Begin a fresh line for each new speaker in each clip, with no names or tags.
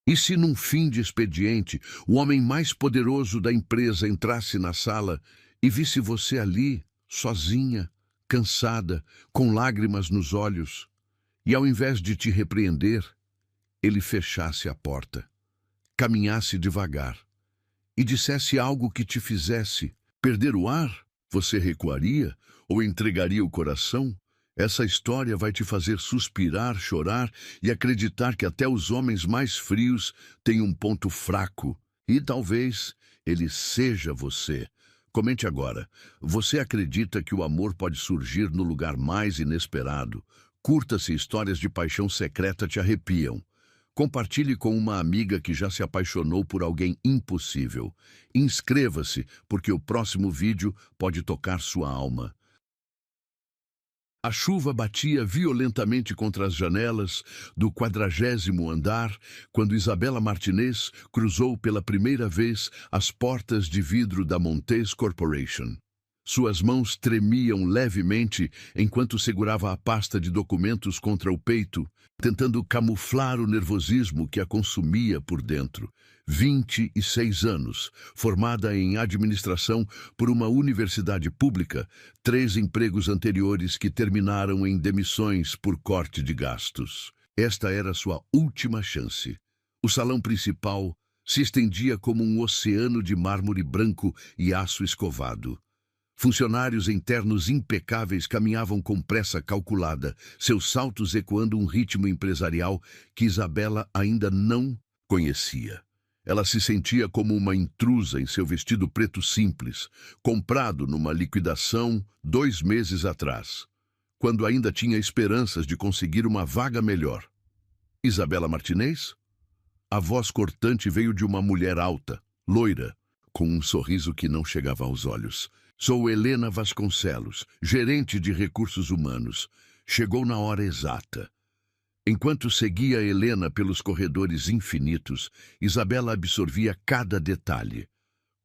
E se num fim de expediente, o homem mais poderoso da empresa entrasse na sala e visse você ali, sozinha, cansada, com lágrimas nos olhos, e ao invés de te repreender, ele fechasse a porta, caminhasse devagar e dissesse algo que te fizesse perder o ar? Você recuaria ou entregaria o coração? Essa história vai te fazer suspirar, chorar e acreditar que até os homens mais frios têm um ponto fraco. E talvez ele seja você. Comente agora. Você acredita que o amor pode surgir no lugar mais inesperado? Curta se histórias de paixão secreta te arrepiam. Compartilhe com uma amiga que já se apaixonou por alguém impossível. Inscreva-se, porque o próximo vídeo pode tocar sua alma. A chuva batia violentamente contra as janelas do 40º andar quando Isabela Martinez cruzou pela primeira vez as portas de vidro da Montez Corporation. Suas mãos tremiam levemente enquanto segurava a pasta de documentos contra o peito, tentando camuflar o nervosismo que a consumia por dentro. 26 anos, formada em administração por uma universidade pública, 3 empregos anteriores que terminaram em demissões por corte de gastos. Esta era sua última chance. O salão principal se estendia como um oceano de mármore branco e aço escovado. Funcionários internos impecáveis caminhavam com pressa calculada, seus saltos ecoando um ritmo empresarial que Isabela ainda não conhecia. Ela se sentia como uma intrusa em seu vestido preto simples, comprado numa liquidação 2 meses atrás, quando ainda tinha esperanças de conseguir uma vaga melhor. Isabela Martinez? A voz cortante veio de uma mulher alta, loira, com um sorriso que não chegava aos olhos. Sou Helena Vasconcelos, gerente de recursos humanos. Chegou na hora exata. Enquanto seguia Helena pelos corredores infinitos, Isabela absorvia cada detalhe.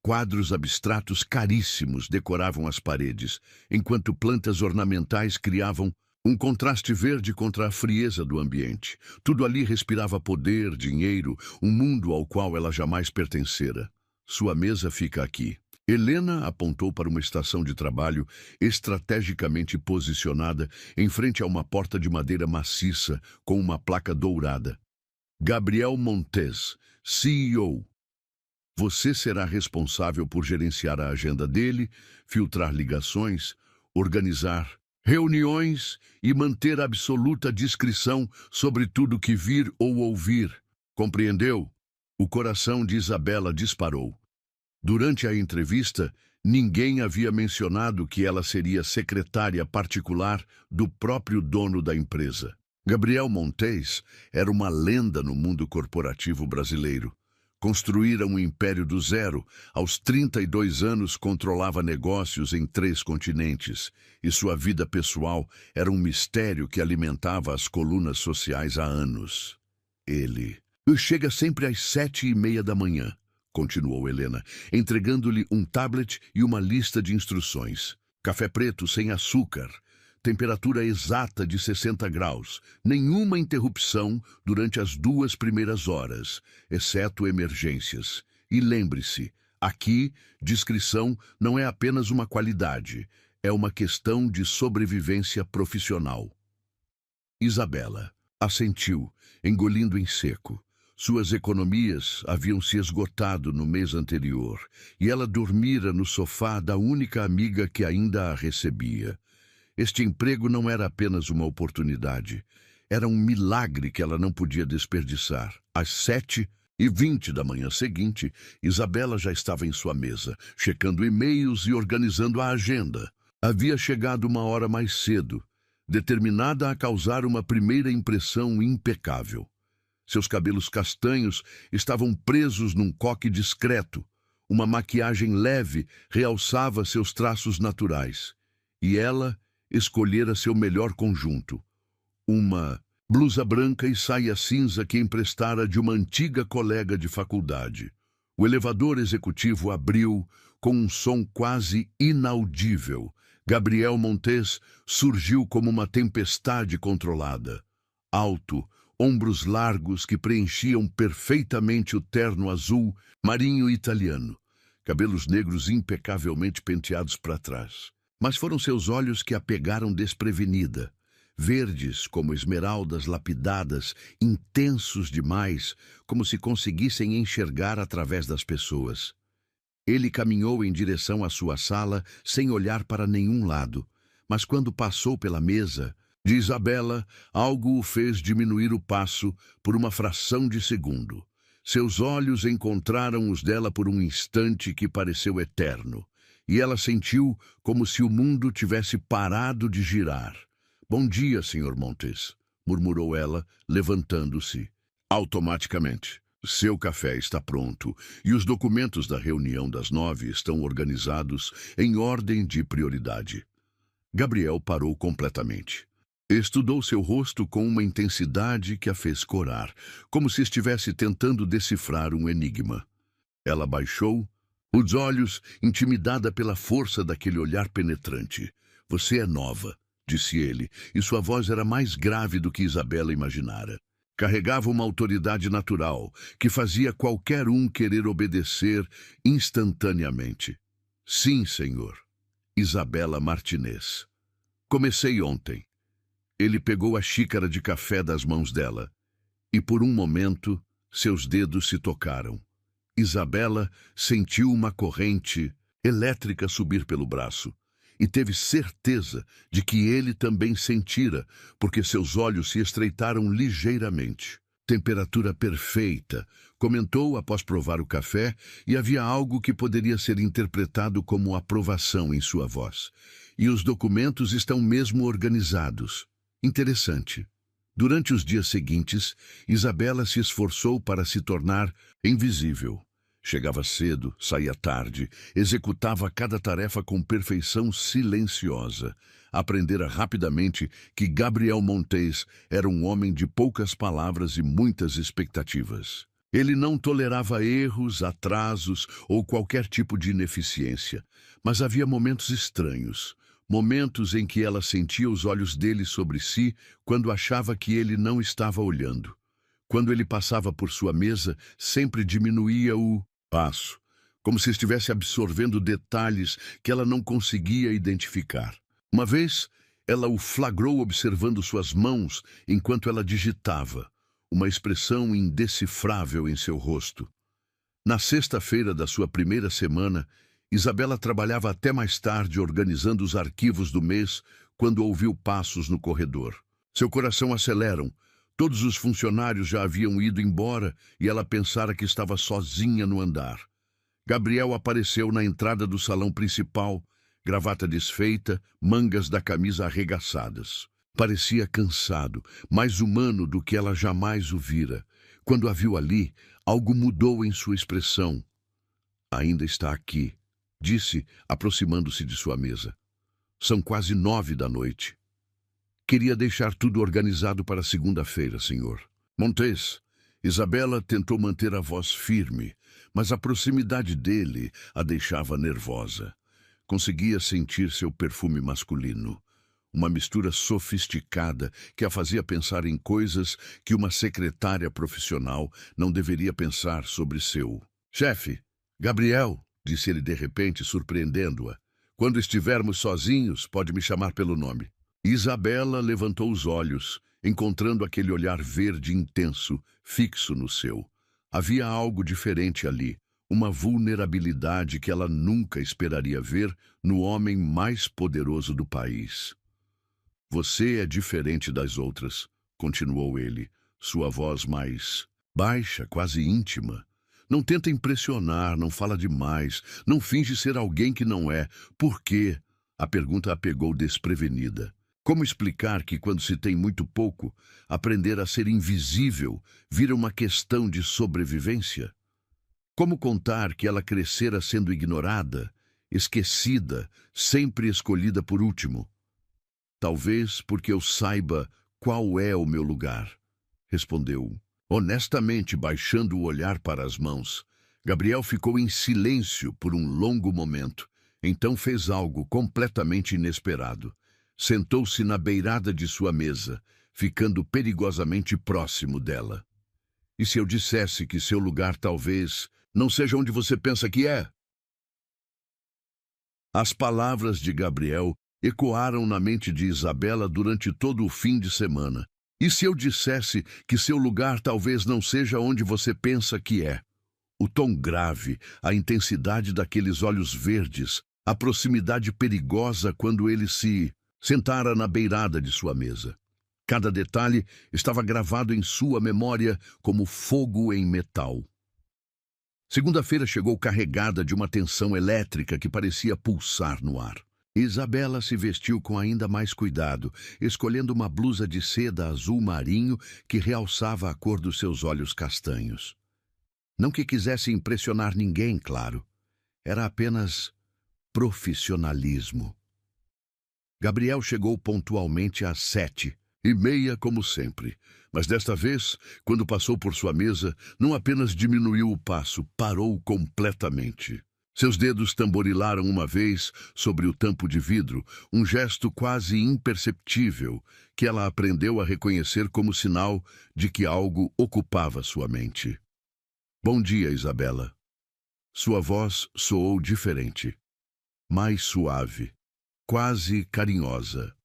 Quadros abstratos caríssimos decoravam as paredes, enquanto plantas ornamentais criavam um contraste verde contra a frieza do ambiente. Tudo ali respirava poder, dinheiro, um mundo ao qual ela jamais pertencera. Sua mesa fica aqui. Helena apontou para uma estação de trabalho estrategicamente posicionada em frente a uma porta de madeira maciça com uma placa dourada. Gabriel Montez, CEO. Você será responsável por gerenciar a agenda dele, filtrar ligações, organizar reuniões e manter absoluta discrição sobre tudo que vir ou ouvir. Compreendeu? O coração de Isabela disparou. Durante a entrevista, ninguém havia mencionado que ela seria secretária particular do próprio dono da empresa. Gabriel Montez era uma lenda no mundo corporativo brasileiro. Construíra um império do zero, aos 32 anos controlava negócios em 3 continentes, e sua vida pessoal era um mistério que alimentava as colunas sociais há anos. Ele chega sempre às 7h30 da manhã. Continuou Helena, entregando-lhe um tablet e uma lista de instruções. Café preto sem açúcar, temperatura exata de 60 graus, nenhuma interrupção durante as 2 primeiras horas, exceto emergências. E lembre-se, aqui, discrição não é apenas uma qualidade, é uma questão de sobrevivência profissional. Isabela assentiu, engolindo em seco. Suas economias haviam se esgotado no mês anterior, e ela dormira no sofá da única amiga que ainda a recebia. Este emprego não era apenas uma oportunidade, era um milagre que ela não podia desperdiçar. Às 7h20 da manhã seguinte, Isabela já estava em sua mesa, checando e-mails e organizando a agenda. Havia chegado uma hora mais cedo, determinada a causar uma primeira impressão impecável. Seus cabelos castanhos estavam presos num coque discreto. Uma maquiagem leve realçava seus traços naturais. E ela escolhera seu melhor conjunto. Uma blusa branca e saia cinza que emprestara de uma antiga colega de faculdade. O elevador executivo abriu com um som quase inaudível. Gabriel Montez surgiu como uma tempestade controlada. Alto, ombros largos que preenchiam perfeitamente o terno azul marinho italiano, cabelos negros impecavelmente penteados para trás. Mas foram seus olhos que a pegaram desprevenida, verdes como esmeraldas lapidadas, intensos demais, como se conseguissem enxergar através das pessoas. Ele caminhou em direção à sua sala sem olhar para nenhum lado, mas quando passou pela mesa de Isabela, algo o fez diminuir o passo por uma fração de segundo. Seus olhos encontraram os dela por um instante que pareceu eterno, e ela sentiu como se o mundo tivesse parado de girar. "Bom dia, Sr. Montes", murmurou ela, levantando-se. Automaticamente. "Seu café está pronto e os documentos da reunião das 9 estão organizados em ordem de prioridade." Gabriel parou completamente. Estudou seu rosto com uma intensidade que a fez corar, como se estivesse tentando decifrar um enigma. Ela baixou os olhos, intimidada pela força daquele olhar penetrante. "Você é nova", disse ele, e sua voz era mais grave do que Isabela imaginara. Carregava uma autoridade natural, que fazia qualquer um querer obedecer instantaneamente. "Sim, senhor. Isabela Martinez. Comecei ontem." Ele pegou a xícara de café das mãos dela, e por um momento seus dedos se tocaram. Isabela sentiu uma corrente elétrica subir pelo braço, e teve certeza de que ele também sentira, porque seus olhos se estreitaram ligeiramente. "Temperatura perfeita", comentou após provar o café, e havia algo que poderia ser interpretado como aprovação em sua voz. "E os documentos estão mesmo organizados." Interessante. Durante os dias seguintes, Isabela se esforçou para se tornar invisível. Chegava cedo, saía tarde, executava cada tarefa com perfeição silenciosa. Aprendera rapidamente que Gabriel Montes era um homem de poucas palavras e muitas expectativas. Ele não tolerava erros, atrasos ou qualquer tipo de ineficiência, mas havia momentos estranhos. Momentos em que ela sentia os olhos dele sobre si quando achava que ele não estava olhando. Quando ele passava por sua mesa, sempre diminuía o passo, como se estivesse absorvendo detalhes que ela não conseguia identificar. Uma vez, ela o flagrou observando suas mãos enquanto ela digitava, uma expressão indecifrável em seu rosto. Na sexta-feira da sua primeira semana, Isabela trabalhava até mais tarde organizando os arquivos do mês quando ouviu passos no corredor. Seu coração acelera. Todos os funcionários já haviam ido embora e ela pensara que estava sozinha no andar. Gabriel apareceu na entrada do salão principal, gravata desfeita, mangas da camisa arregaçadas. Parecia cansado, mais humano do que ela jamais o vira. Quando a viu ali, algo mudou em sua expressão. "Ainda está aqui", disse, aproximando-se de sua mesa. "São quase 9 da noite. Queria deixar tudo organizado para segunda-feira, senhor." "Montes." Isabela tentou manter a voz firme, mas a proximidade dele a deixava nervosa. Conseguia sentir seu perfume masculino, uma mistura sofisticada que a fazia pensar em coisas que uma secretária profissional não deveria pensar sobre seu chefe. "Gabriel", disse ele de repente, surpreendendo-a. "Quando estivermos sozinhos, pode me chamar pelo nome." Isabela levantou os olhos, encontrando aquele olhar verde intenso, fixo no seu. Havia algo diferente ali, uma vulnerabilidade que ela nunca esperaria ver no homem mais poderoso do país. "Você é diferente das outras", continuou ele, sua voz mais baixa, quase íntima. "Não tenta impressionar, não fala demais, não finge ser alguém que não é. Por quê?" A pergunta a pegou desprevenida. Como explicar que, quando se tem muito pouco, aprender a ser invisível vira uma questão de sobrevivência? Como contar que ela crescera sendo ignorada, esquecida, sempre escolhida por último? "Talvez porque eu saiba qual é o meu lugar", respondeu, honestamente, baixando o olhar para as mãos. Gabriel ficou em silêncio por um longo momento. Então fez algo completamente inesperado. Sentou-se na beirada de sua mesa, ficando perigosamente próximo dela. E se eu dissesse que seu lugar talvez não seja onde você pensa que é? As palavras de Gabriel ecoaram na mente de Isabela durante todo o fim de semana. E se eu dissesse que seu lugar talvez não seja onde você pensa que é? O tom grave, a intensidade daqueles olhos verdes, a proximidade perigosa quando ele se sentara na beirada de sua mesa. Cada detalhe estava gravado em sua memória como fogo em metal. Segunda-feira chegou carregada de uma tensão elétrica que parecia pulsar no ar. Isabela se vestiu com ainda mais cuidado, escolhendo uma blusa de seda azul marinho que realçava a cor dos seus olhos castanhos. Não que quisesse impressionar ninguém, claro. Era apenas profissionalismo. Gabriel chegou pontualmente às 7:30, como sempre. Mas desta vez, quando passou por sua mesa, não apenas diminuiu o passo, parou completamente. Seus dedos tamborilaram uma vez sobre o tampo de vidro, um gesto quase imperceptível que ela aprendeu a reconhecer como sinal de que algo ocupava sua mente. Bom dia, Isabela. Sua voz soou diferente, mais suave, quase carinhosa.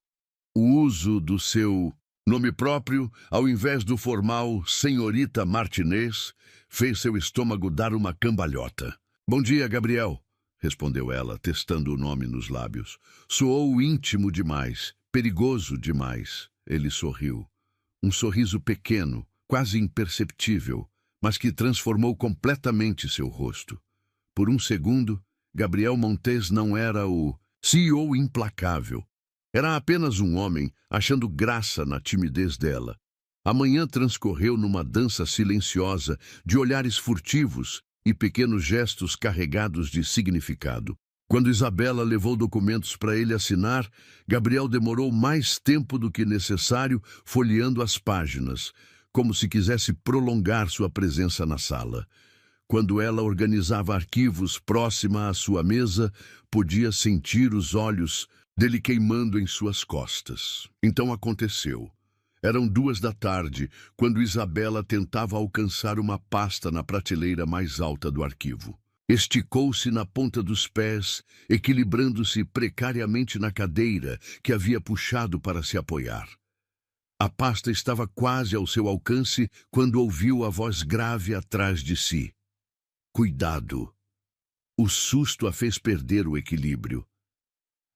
O uso do seu nome próprio, ao invés do formal Senhorita Martinez, fez seu estômago dar uma cambalhota. Bom dia, Gabriel, respondeu ela, testando o nome nos lábios. Soou íntimo demais, perigoso demais. Ele sorriu. Um sorriso pequeno, quase imperceptível, mas que transformou completamente seu rosto. Por um segundo, Gabriel Montes não era o CEO implacável. Era apenas um homem achando graça na timidez dela. A manhã transcorreu numa dança silenciosa de olhares furtivos e pequenos gestos carregados de significado. Quando Isabela levou documentos para ele assinar, Gabriel demorou mais tempo do que necessário folheando as páginas, como se quisesse prolongar sua presença na sala. Quando ela organizava arquivos próxima à sua mesa, podia sentir os olhos dele queimando em suas costas. Então aconteceu. Eram 2 da tarde, quando Isabela tentava alcançar uma pasta na prateleira mais alta do arquivo. Esticou-se na ponta dos pés, equilibrando-se precariamente na cadeira que havia puxado para se apoiar. A pasta estava quase ao seu alcance quando ouviu a voz grave atrás de si. Cuidado! O susto a fez perder o equilíbrio.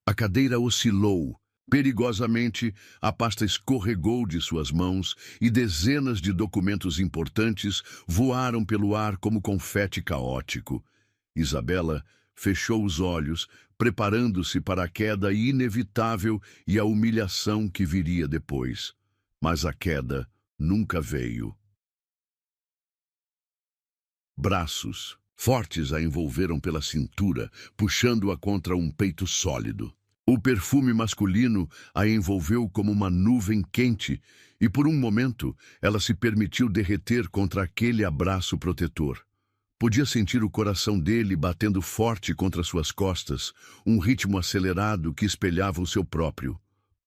A cadeira oscilou. Perigosamente, a pasta escorregou de suas mãos e dezenas de documentos importantes voaram pelo ar como confete caótico. Isabela fechou os olhos, preparando-se para a queda inevitável e a humilhação que viria depois. Mas a queda nunca veio. Braços fortes a envolveram pela cintura, puxando-a contra um peito sólido. O perfume masculino a envolveu como uma nuvem quente e, por um momento, ela se permitiu derreter contra aquele abraço protetor. Podia sentir o coração dele batendo forte contra suas costas, um ritmo acelerado que espelhava o seu próprio.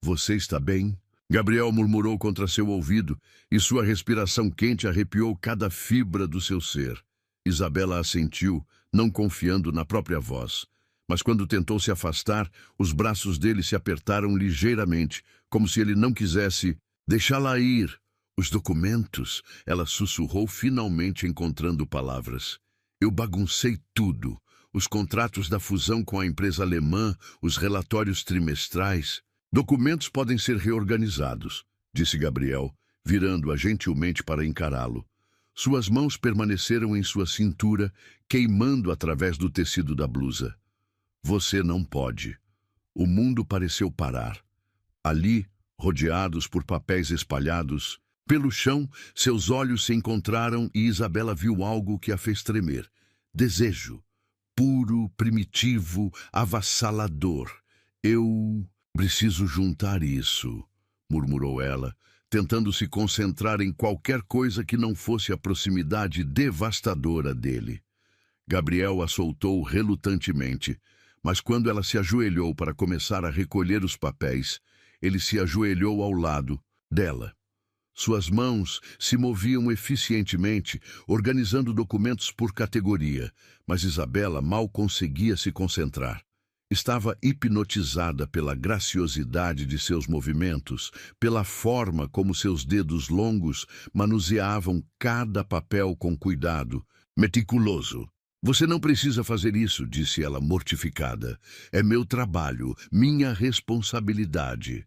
Você está bem? Gabriel murmurou contra seu ouvido e sua respiração quente arrepiou cada fibra do seu ser. Isabela assentiu, não confiando na própria voz. Mas quando tentou se afastar, os braços dele se apertaram ligeiramente, como se ele não quisesse deixá-la ir. Os documentos, ela sussurrou, finalmente encontrando palavras. Eu baguncei tudo. Os contratos da fusão com a empresa alemã, os relatórios trimestrais. Documentos podem ser reorganizados, disse Gabriel, virando-a gentilmente para encará-lo. Suas mãos permaneceram em sua cintura, queimando através do tecido da blusa. Você não pode. O mundo pareceu parar. Ali, rodeados por papéis espalhados, pelo chão, seus olhos se encontraram e Isabela viu algo que a fez tremer. Desejo. Puro, primitivo, avassalador. Eu preciso juntar isso, murmurou ela, tentando se concentrar em qualquer coisa que não fosse a proximidade devastadora dele. Gabriel a soltou relutantemente, mas quando ela se ajoelhou para começar a recolher os papéis, ele se ajoelhou ao lado, dela. Suas mãos se moviam eficientemente, organizando documentos por categoria, mas Isabela mal conseguia se concentrar. Estava hipnotizada pela graciosidade de seus movimentos, pela forma como seus dedos longos manuseavam cada papel com cuidado, meticuloso. Você não precisa fazer isso, disse ela mortificada. É meu trabalho, minha responsabilidade.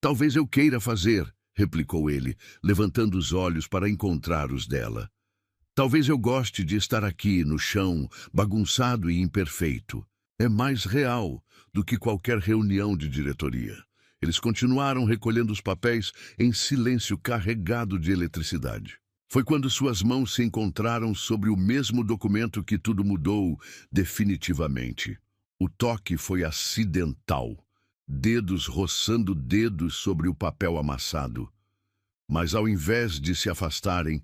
Talvez eu queira fazer, replicou ele, levantando os olhos para encontrar os dela. Talvez eu goste de estar aqui, no chão, bagunçado e imperfeito. É mais real do que qualquer reunião de diretoria. Eles continuaram recolhendo os papéis em silêncio carregado de eletricidade. Foi quando suas mãos se encontraram sobre o mesmo documento que tudo mudou definitivamente. O toque foi acidental. Dedos roçando dedos sobre o papel amassado. Mas ao invés de se afastarem,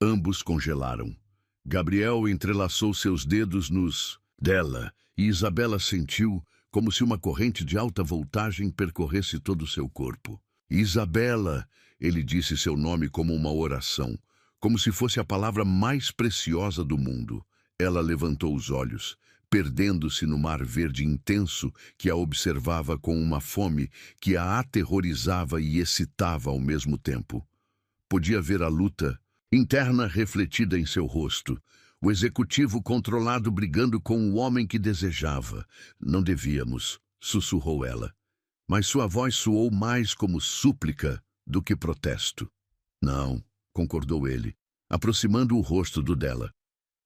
ambos congelaram. Gabriel entrelaçou seus dedos nos dela e Isabela sentiu como se uma corrente de alta voltagem percorresse todo o seu corpo. Isabela, ele disse seu nome como uma oração, como se fosse a palavra mais preciosa do mundo. Ela levantou os olhos, perdendo-se no mar verde intenso que a observava com uma fome que a aterrorizava e excitava ao mesmo tempo. Podia ver a luta interna refletida em seu rosto, o executivo controlado brigando com o homem que desejava. Não devíamos, sussurrou ela, mas sua voz soou mais como súplica do que protesto. Não, concordou ele, aproximando o rosto do dela.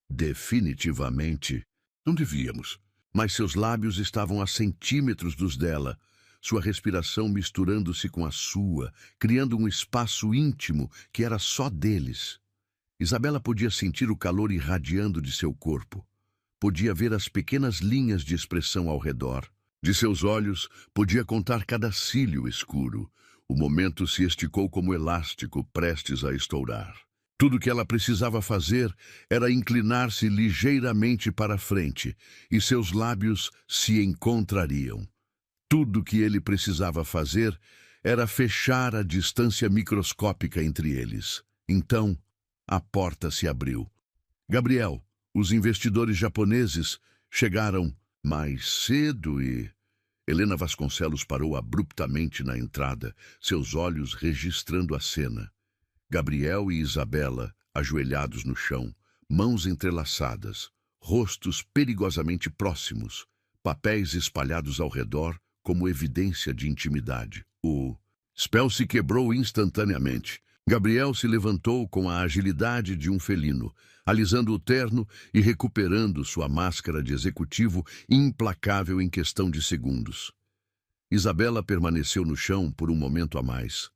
Definitivamente. Não devíamos, mas seus lábios estavam a centímetros dos dela, sua respiração misturando-se com a sua, criando um espaço íntimo que era só deles. Isabela podia sentir o calor irradiando de seu corpo. Podia ver as pequenas linhas de expressão ao redor. De seus olhos, podia contar cada cílio escuro. O momento se esticou como elástico, prestes a estourar. Tudo o que ela precisava fazer era inclinar-se ligeiramente para a frente, e seus lábios se encontrariam. Tudo o que ele precisava fazer era fechar a distância microscópica entre eles. Então, a porta se abriu. Gabriel, os investidores japoneses chegaram mais cedo e... Helena Vasconcelos parou abruptamente na entrada, seus olhos registrando a cena. Gabriel e Isabela, ajoelhados no chão, mãos entrelaçadas, rostos perigosamente próximos, papéis espalhados ao redor como evidência de intimidade. O spell se quebrou instantaneamente. Gabriel se levantou com a agilidade de um felino, alisando o terno e recuperando sua máscara de executivo implacável em questão de segundos. Isabela permaneceu no chão por um momento a mais,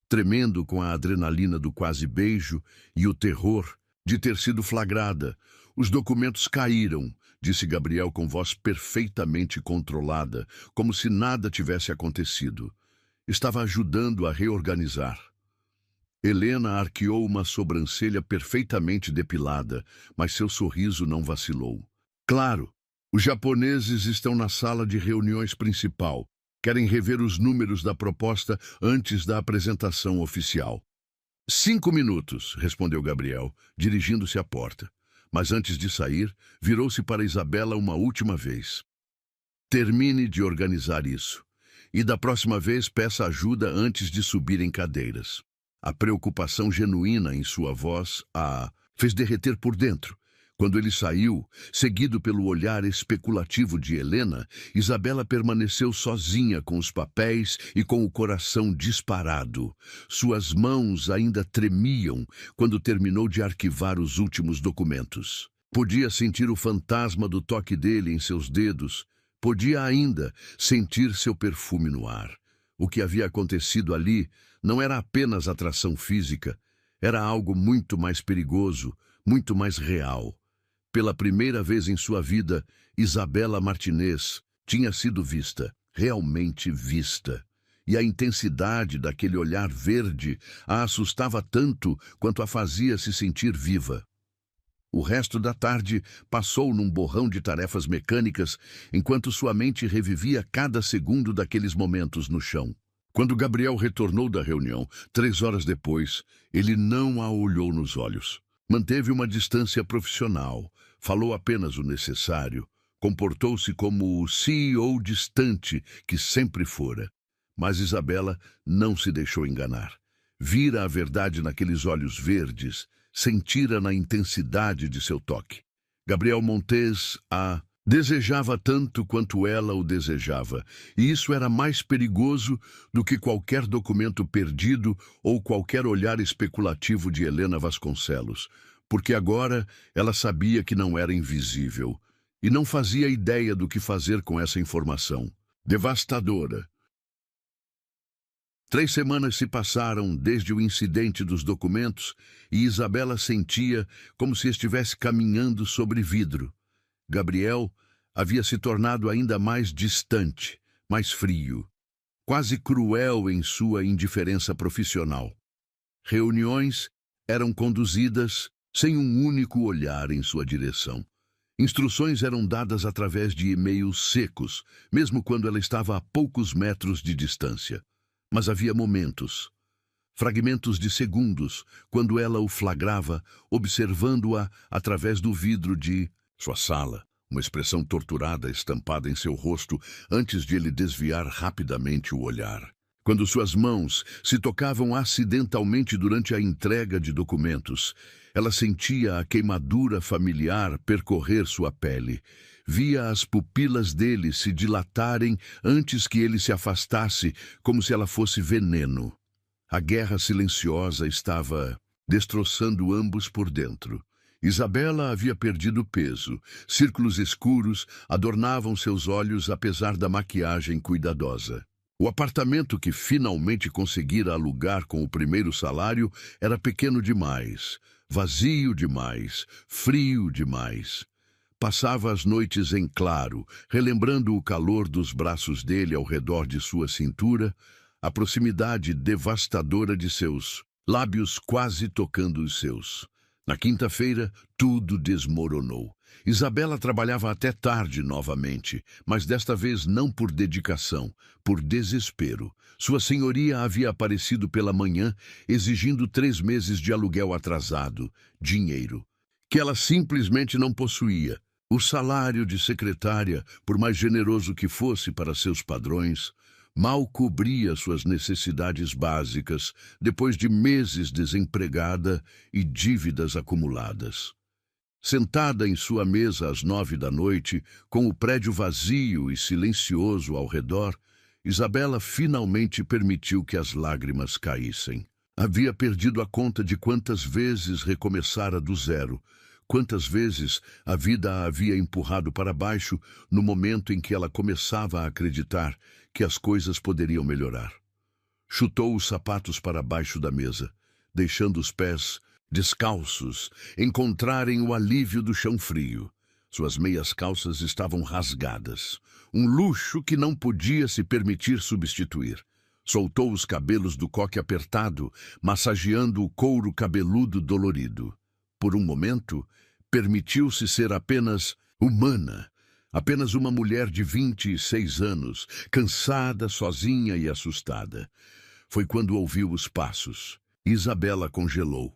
tremendo com a adrenalina do quase beijo e o terror de ter sido flagrada. Os documentos caíram, disse Gabriel com voz perfeitamente controlada, como se nada tivesse acontecido. Estava ajudando a reorganizar. Helena arqueou uma sobrancelha perfeitamente depilada, mas seu sorriso não vacilou. Claro, os japoneses estão na sala de reuniões principal. Querem rever os números da proposta antes da apresentação oficial. 5 minutos, respondeu Gabriel, dirigindo-se à porta. Mas antes de sair, virou-se para Isabela uma última vez. Termine de organizar isso. E da próxima vez peça ajuda antes de subir em cadeiras. A preocupação genuína em sua voz a fez derreter por dentro. Quando ele saiu, seguido pelo olhar especulativo de Helena, Isabela permaneceu sozinha com os papéis e com o coração disparado. Suas mãos ainda tremiam quando terminou de arquivar os últimos documentos. Podia sentir o fantasma do toque dele em seus dedos. Podia ainda sentir seu perfume no ar. O que havia acontecido ali não era apenas atração física, era algo muito mais perigoso, muito mais real. Pela primeira vez em sua vida, Isabela Martinez tinha sido vista, realmente vista. E a intensidade daquele olhar verde a assustava tanto quanto a fazia se sentir viva. O resto da tarde passou num borrão de tarefas mecânicas, enquanto sua mente revivia cada segundo daqueles momentos no chão. Quando Gabriel retornou da reunião, 3 horas depois, ele não a olhou nos olhos. Manteve uma distância profissional, falou apenas o necessário, comportou-se como o CEO distante que sempre fora. Mas Isabela não se deixou enganar. Vira a verdade naqueles olhos verdes, sentira na intensidade de seu toque. Gabriel Montes a desejava tanto quanto ela o desejava, e isso era mais perigoso do que qualquer documento perdido ou qualquer olhar especulativo de Helena Vasconcelos, porque agora ela sabia que não era invisível e não fazia ideia do que fazer com essa informação. Devastadora. 3 semanas se passaram desde o incidente dos documentos e Isabela sentia como se estivesse caminhando sobre vidro. Gabriel havia se tornado ainda mais distante, mais frio, quase cruel em sua indiferença profissional. Reuniões eram conduzidas sem um único olhar em sua direção. Instruções eram dadas através de e-mails secos, mesmo quando ela estava a poucos metros de distância. Mas havia momentos, fragmentos de segundos, quando ela o flagrava, observando-a através do vidro de sua sala, uma expressão torturada estampada em seu rosto antes de ele desviar rapidamente o olhar. Quando suas mãos se tocavam acidentalmente durante a entrega de documentos, ela sentia a queimadura familiar percorrer sua pele. Via as pupilas dele se dilatarem antes que ele se afastasse, como se ela fosse veneno. A guerra silenciosa estava destroçando ambos por dentro. Isabela havia perdido peso. Círculos escuros adornavam seus olhos apesar da maquiagem cuidadosa. O apartamento que finalmente conseguira alugar com o primeiro salário era pequeno demais, vazio demais, frio demais. Passava as noites em claro, relembrando o calor dos braços dele ao redor de sua cintura, a proximidade devastadora de seus lábios quase tocando os seus. Na quinta-feira, tudo desmoronou. Isabela trabalhava até tarde novamente, mas desta vez não por dedicação, por desespero. Sua senhoria havia aparecido pela manhã, exigindo 3 meses de aluguel atrasado, dinheiro, que ela simplesmente não possuía. O salário de secretária, por mais generoso que fosse para seus padrões, mal cobria suas necessidades básicas depois de meses desempregada e dívidas acumuladas. Sentada em sua mesa às 9 da noite, com o prédio vazio e silencioso ao redor, Isabela finalmente permitiu que as lágrimas caíssem. Havia perdido a conta de quantas vezes recomeçara do zero, quantas vezes a vida a havia empurrado para baixo no momento em que ela começava a acreditar que as coisas poderiam melhorar. Chutou os sapatos para baixo da mesa, deixando os pés descalços encontrarem o alívio do chão frio. Suas meias calças estavam rasgadas, um luxo que não podia se permitir substituir. Soltou os cabelos do coque apertado, massageando o couro cabeludo dolorido. Por um momento, permitiu-se ser apenas humana, apenas uma mulher de 26 anos, cansada, sozinha e assustada. Foi quando ouviu os passos. Isabela congelou,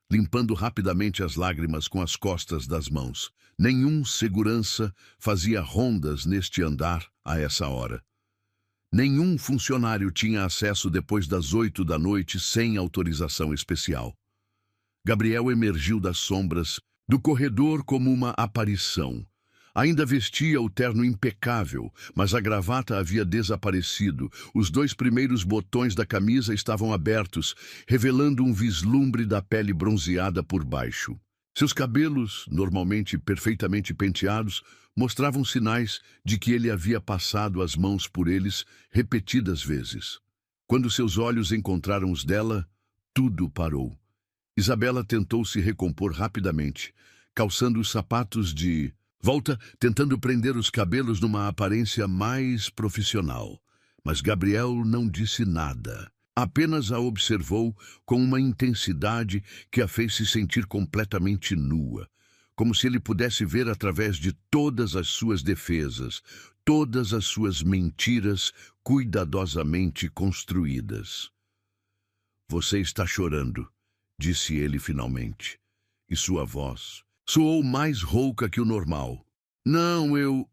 limpando rapidamente as lágrimas com as costas das mãos. Nenhum segurança fazia rondas neste andar a essa hora. Nenhum funcionário tinha acesso depois das 8 da noite sem autorização especial. Gabriel emergiu das sombras do corredor como uma aparição. Ainda vestia o terno impecável, mas a gravata havia desaparecido. Os 2 primeiros botões da camisa estavam abertos, revelando um vislumbre da pele bronzeada por baixo. Seus cabelos, normalmente perfeitamente penteados, mostravam sinais de que ele havia passado as mãos por eles repetidas vezes. Quando seus olhos encontraram os dela, tudo parou. Isabela tentou se recompor rapidamente, calçando os sapatos de volta, tentando prender os cabelos numa aparência mais profissional. Mas Gabriel não disse nada. Apenas a observou com uma intensidade que a fez se sentir completamente nua, como se ele pudesse ver através de todas as suas defesas, todas as suas mentiras cuidadosamente construídas. Você está chorando, disse ele finalmente, e sua voz soou mais rouca que o normal. Não, eu...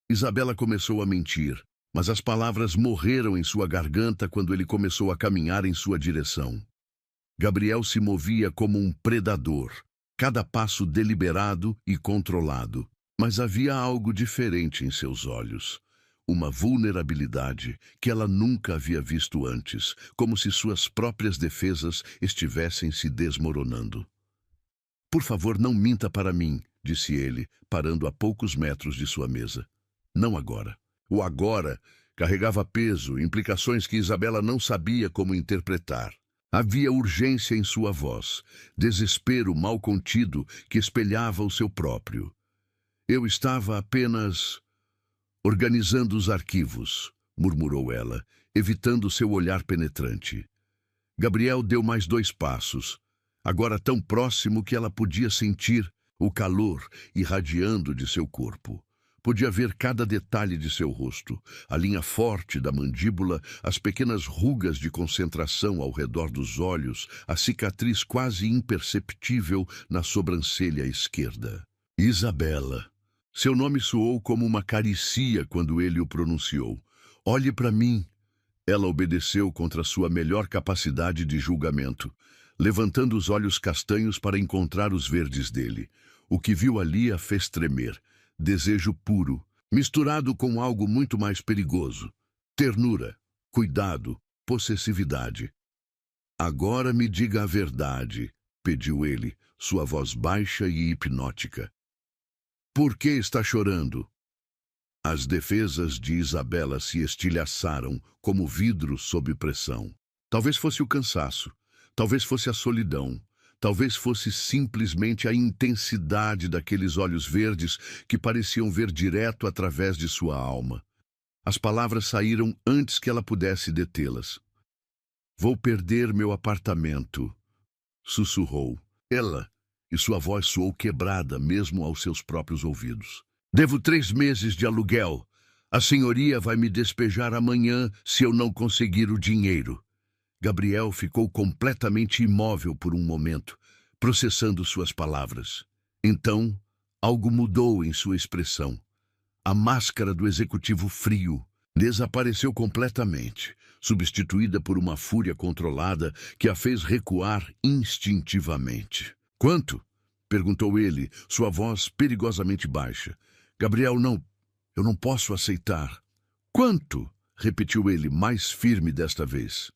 Isabela começou a mentir, mas as palavras morreram em sua garganta quando ele começou a caminhar em sua direção. Gabriel se movia como um predador, cada passo deliberado e controlado, mas havia algo diferente em seus olhos. Uma vulnerabilidade que ela nunca havia visto antes, como se suas próprias defesas estivessem se desmoronando. Por favor, não minta para mim, disse ele, parando a poucos metros de sua mesa. Não agora. O agora carregava peso, implicações que Isabela não sabia como interpretar. Havia urgência em sua voz, desespero mal contido que espelhava o seu próprio. Eu estava apenas organizando os arquivos, murmurou ela, evitando seu olhar penetrante. Gabriel deu mais 2 passos, agora tão próximo que ela podia sentir o calor irradiando de seu corpo. Podia ver cada detalhe de seu rosto, a linha forte da mandíbula, as pequenas rugas de concentração ao redor dos olhos, a cicatriz quase imperceptível na sobrancelha esquerda. Isabela. Seu nome soou como uma caricia quando ele o pronunciou. Olhe para mim. Ela obedeceu contra sua melhor capacidade de julgamento, levantando os olhos castanhos para encontrar os verdes dele. O que viu ali a fez tremer. Desejo puro, misturado com algo muito mais perigoso. Ternura, cuidado, possessividade. Agora me diga a verdade, pediu ele, sua voz baixa e hipnótica. Por que está chorando? As defesas de Isabela se estilhaçaram como vidro sob pressão. Talvez fosse o cansaço, talvez fosse a solidão, talvez fosse simplesmente a intensidade daqueles olhos verdes que pareciam ver direto através de sua alma. As palavras saíram antes que ela pudesse detê-las. Vou perder meu apartamento, sussurrou. Ela, e sua voz soou quebrada mesmo aos seus próprios ouvidos. Devo 3 meses de aluguel. A senhoria vai me despejar amanhã se eu não conseguir o dinheiro. Gabriel ficou completamente imóvel por um momento, processando suas palavras. Então, algo mudou em sua expressão. A máscara do executivo frio desapareceu completamente, substituída por uma fúria controlada que a fez recuar instintivamente. Quanto? Perguntou ele, sua voz perigosamente baixa. Gabriel, eu não posso aceitar. Quanto? Repetiu ele, mais firme desta vez.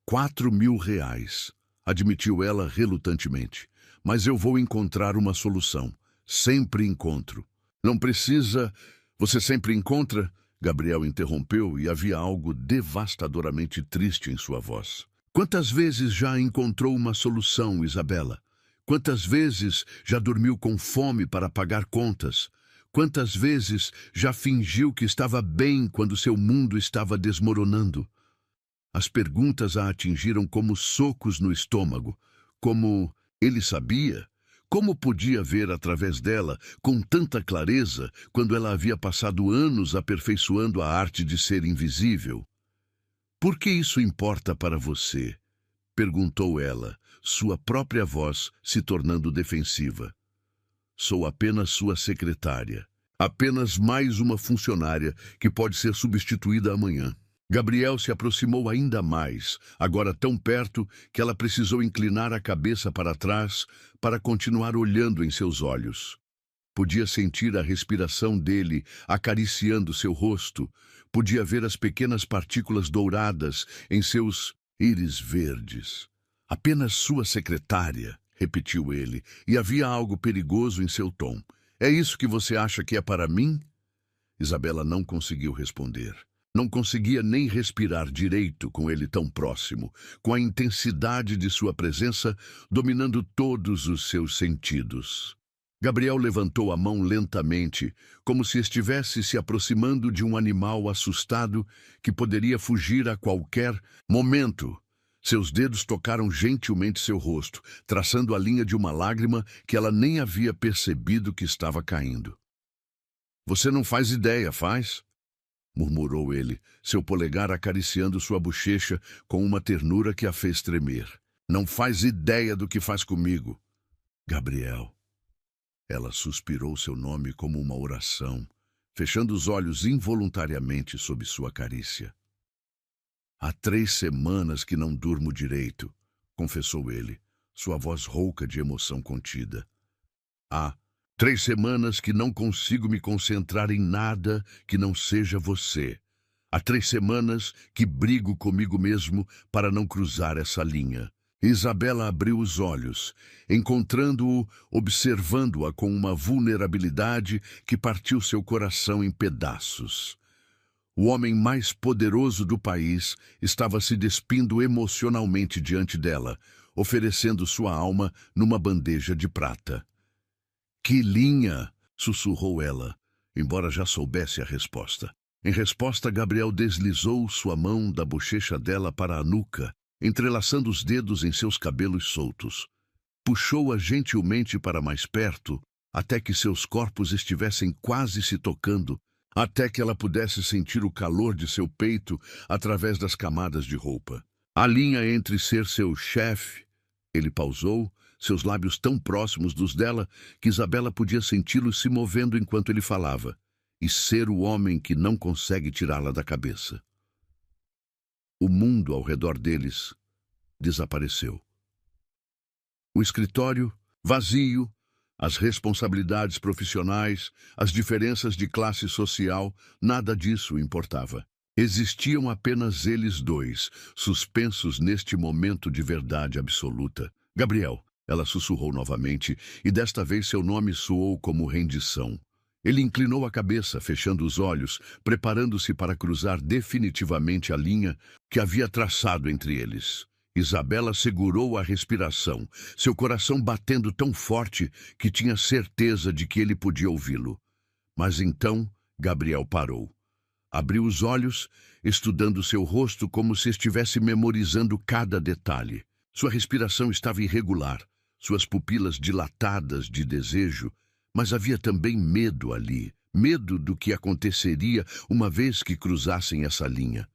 4.000 reais, admitiu ela relutantemente. Mas eu vou encontrar uma solução. Sempre encontro. Não precisa... Você sempre encontra? Gabriel interrompeu e havia algo devastadoramente triste em sua voz. Quantas vezes já encontrou uma solução, Isabela? Quantas vezes já dormiu com fome para pagar contas? Quantas vezes já fingiu que estava bem quando seu mundo estava desmoronando? As perguntas a atingiram como socos no estômago, como ele sabia, como podia ver através dela com tanta clareza quando ela havia passado anos aperfeiçoando a arte de ser invisível. Por que isso importa para você? Perguntou ela, sua própria voz se tornando defensiva. Sou apenas sua secretária, apenas mais uma funcionária que pode ser substituída amanhã. Gabriel se aproximou ainda mais, agora tão perto que ela precisou inclinar a cabeça para trás para continuar olhando em seus olhos. Podia sentir a respiração dele acariciando seu rosto, podia ver as pequenas partículas douradas em seus íris verdes. Apenas sua secretária, repetiu ele, e havia algo perigoso em seu tom. É isso que você acha que é para mim? Isabela não conseguiu responder. Não conseguia nem respirar direito com ele tão próximo, com a intensidade de sua presença dominando todos os seus sentidos. Gabriel levantou a mão lentamente, como se estivesse se aproximando de um animal assustado que poderia fugir a qualquer momento. Seus dedos tocaram gentilmente seu rosto, traçando a linha de uma lágrima que ela nem havia percebido que estava caindo. Você não faz ideia, faz? Murmurou ele, seu polegar acariciando sua bochecha com uma ternura que a fez tremer. Não faz ideia do que faz comigo. Gabriel. Ela suspirou seu nome como uma oração, fechando os olhos involuntariamente sob sua carícia. Há 3 semanas que não durmo direito, confessou ele, sua voz rouca de emoção contida. Há 3 semanas que não consigo me concentrar em nada que não seja você. Há 3 semanas que brigo comigo mesmo para não cruzar essa linha. Isabela abriu os olhos, encontrando-o, observando-a com uma vulnerabilidade que partiu seu coração em pedaços. O homem mais poderoso do país estava se despindo emocionalmente diante dela, oferecendo sua alma numa bandeja de prata. Que linha! Sussurrou ela, embora já soubesse a resposta. Em resposta, Gabriel deslizou sua mão da bochecha dela para a nuca, entrelaçando os dedos em seus cabelos soltos. Puxou-a gentilmente para mais perto, até que seus corpos estivessem quase se tocando, até que ela pudesse sentir o calor de seu peito através das camadas de roupa. A linha entre ser seu chefe... Ele pausou, seus lábios tão próximos dos dela que Isabela podia senti-los se movendo enquanto ele falava, e ser o homem que não consegue tirá-la da cabeça. O mundo ao redor deles desapareceu. O escritório, vazio, as responsabilidades profissionais, as diferenças de classe social, nada disso importava. Existiam apenas eles dois, suspensos neste momento de verdade absoluta. Gabriel, ela sussurrou novamente, e desta vez seu nome soou como rendição. Ele inclinou a cabeça, fechando os olhos, preparando-se para cruzar definitivamente a linha que havia traçado entre eles. Isabela segurou a respiração, seu coração batendo tão forte que tinha certeza de que ele podia ouvi-lo. Mas então Gabriel parou. Abriu os olhos, estudando seu rosto como se estivesse memorizando cada detalhe. Sua respiração estava irregular, suas pupilas dilatadas de desejo, mas havia também medo ali, medo do que aconteceria uma vez que cruzassem essa linha.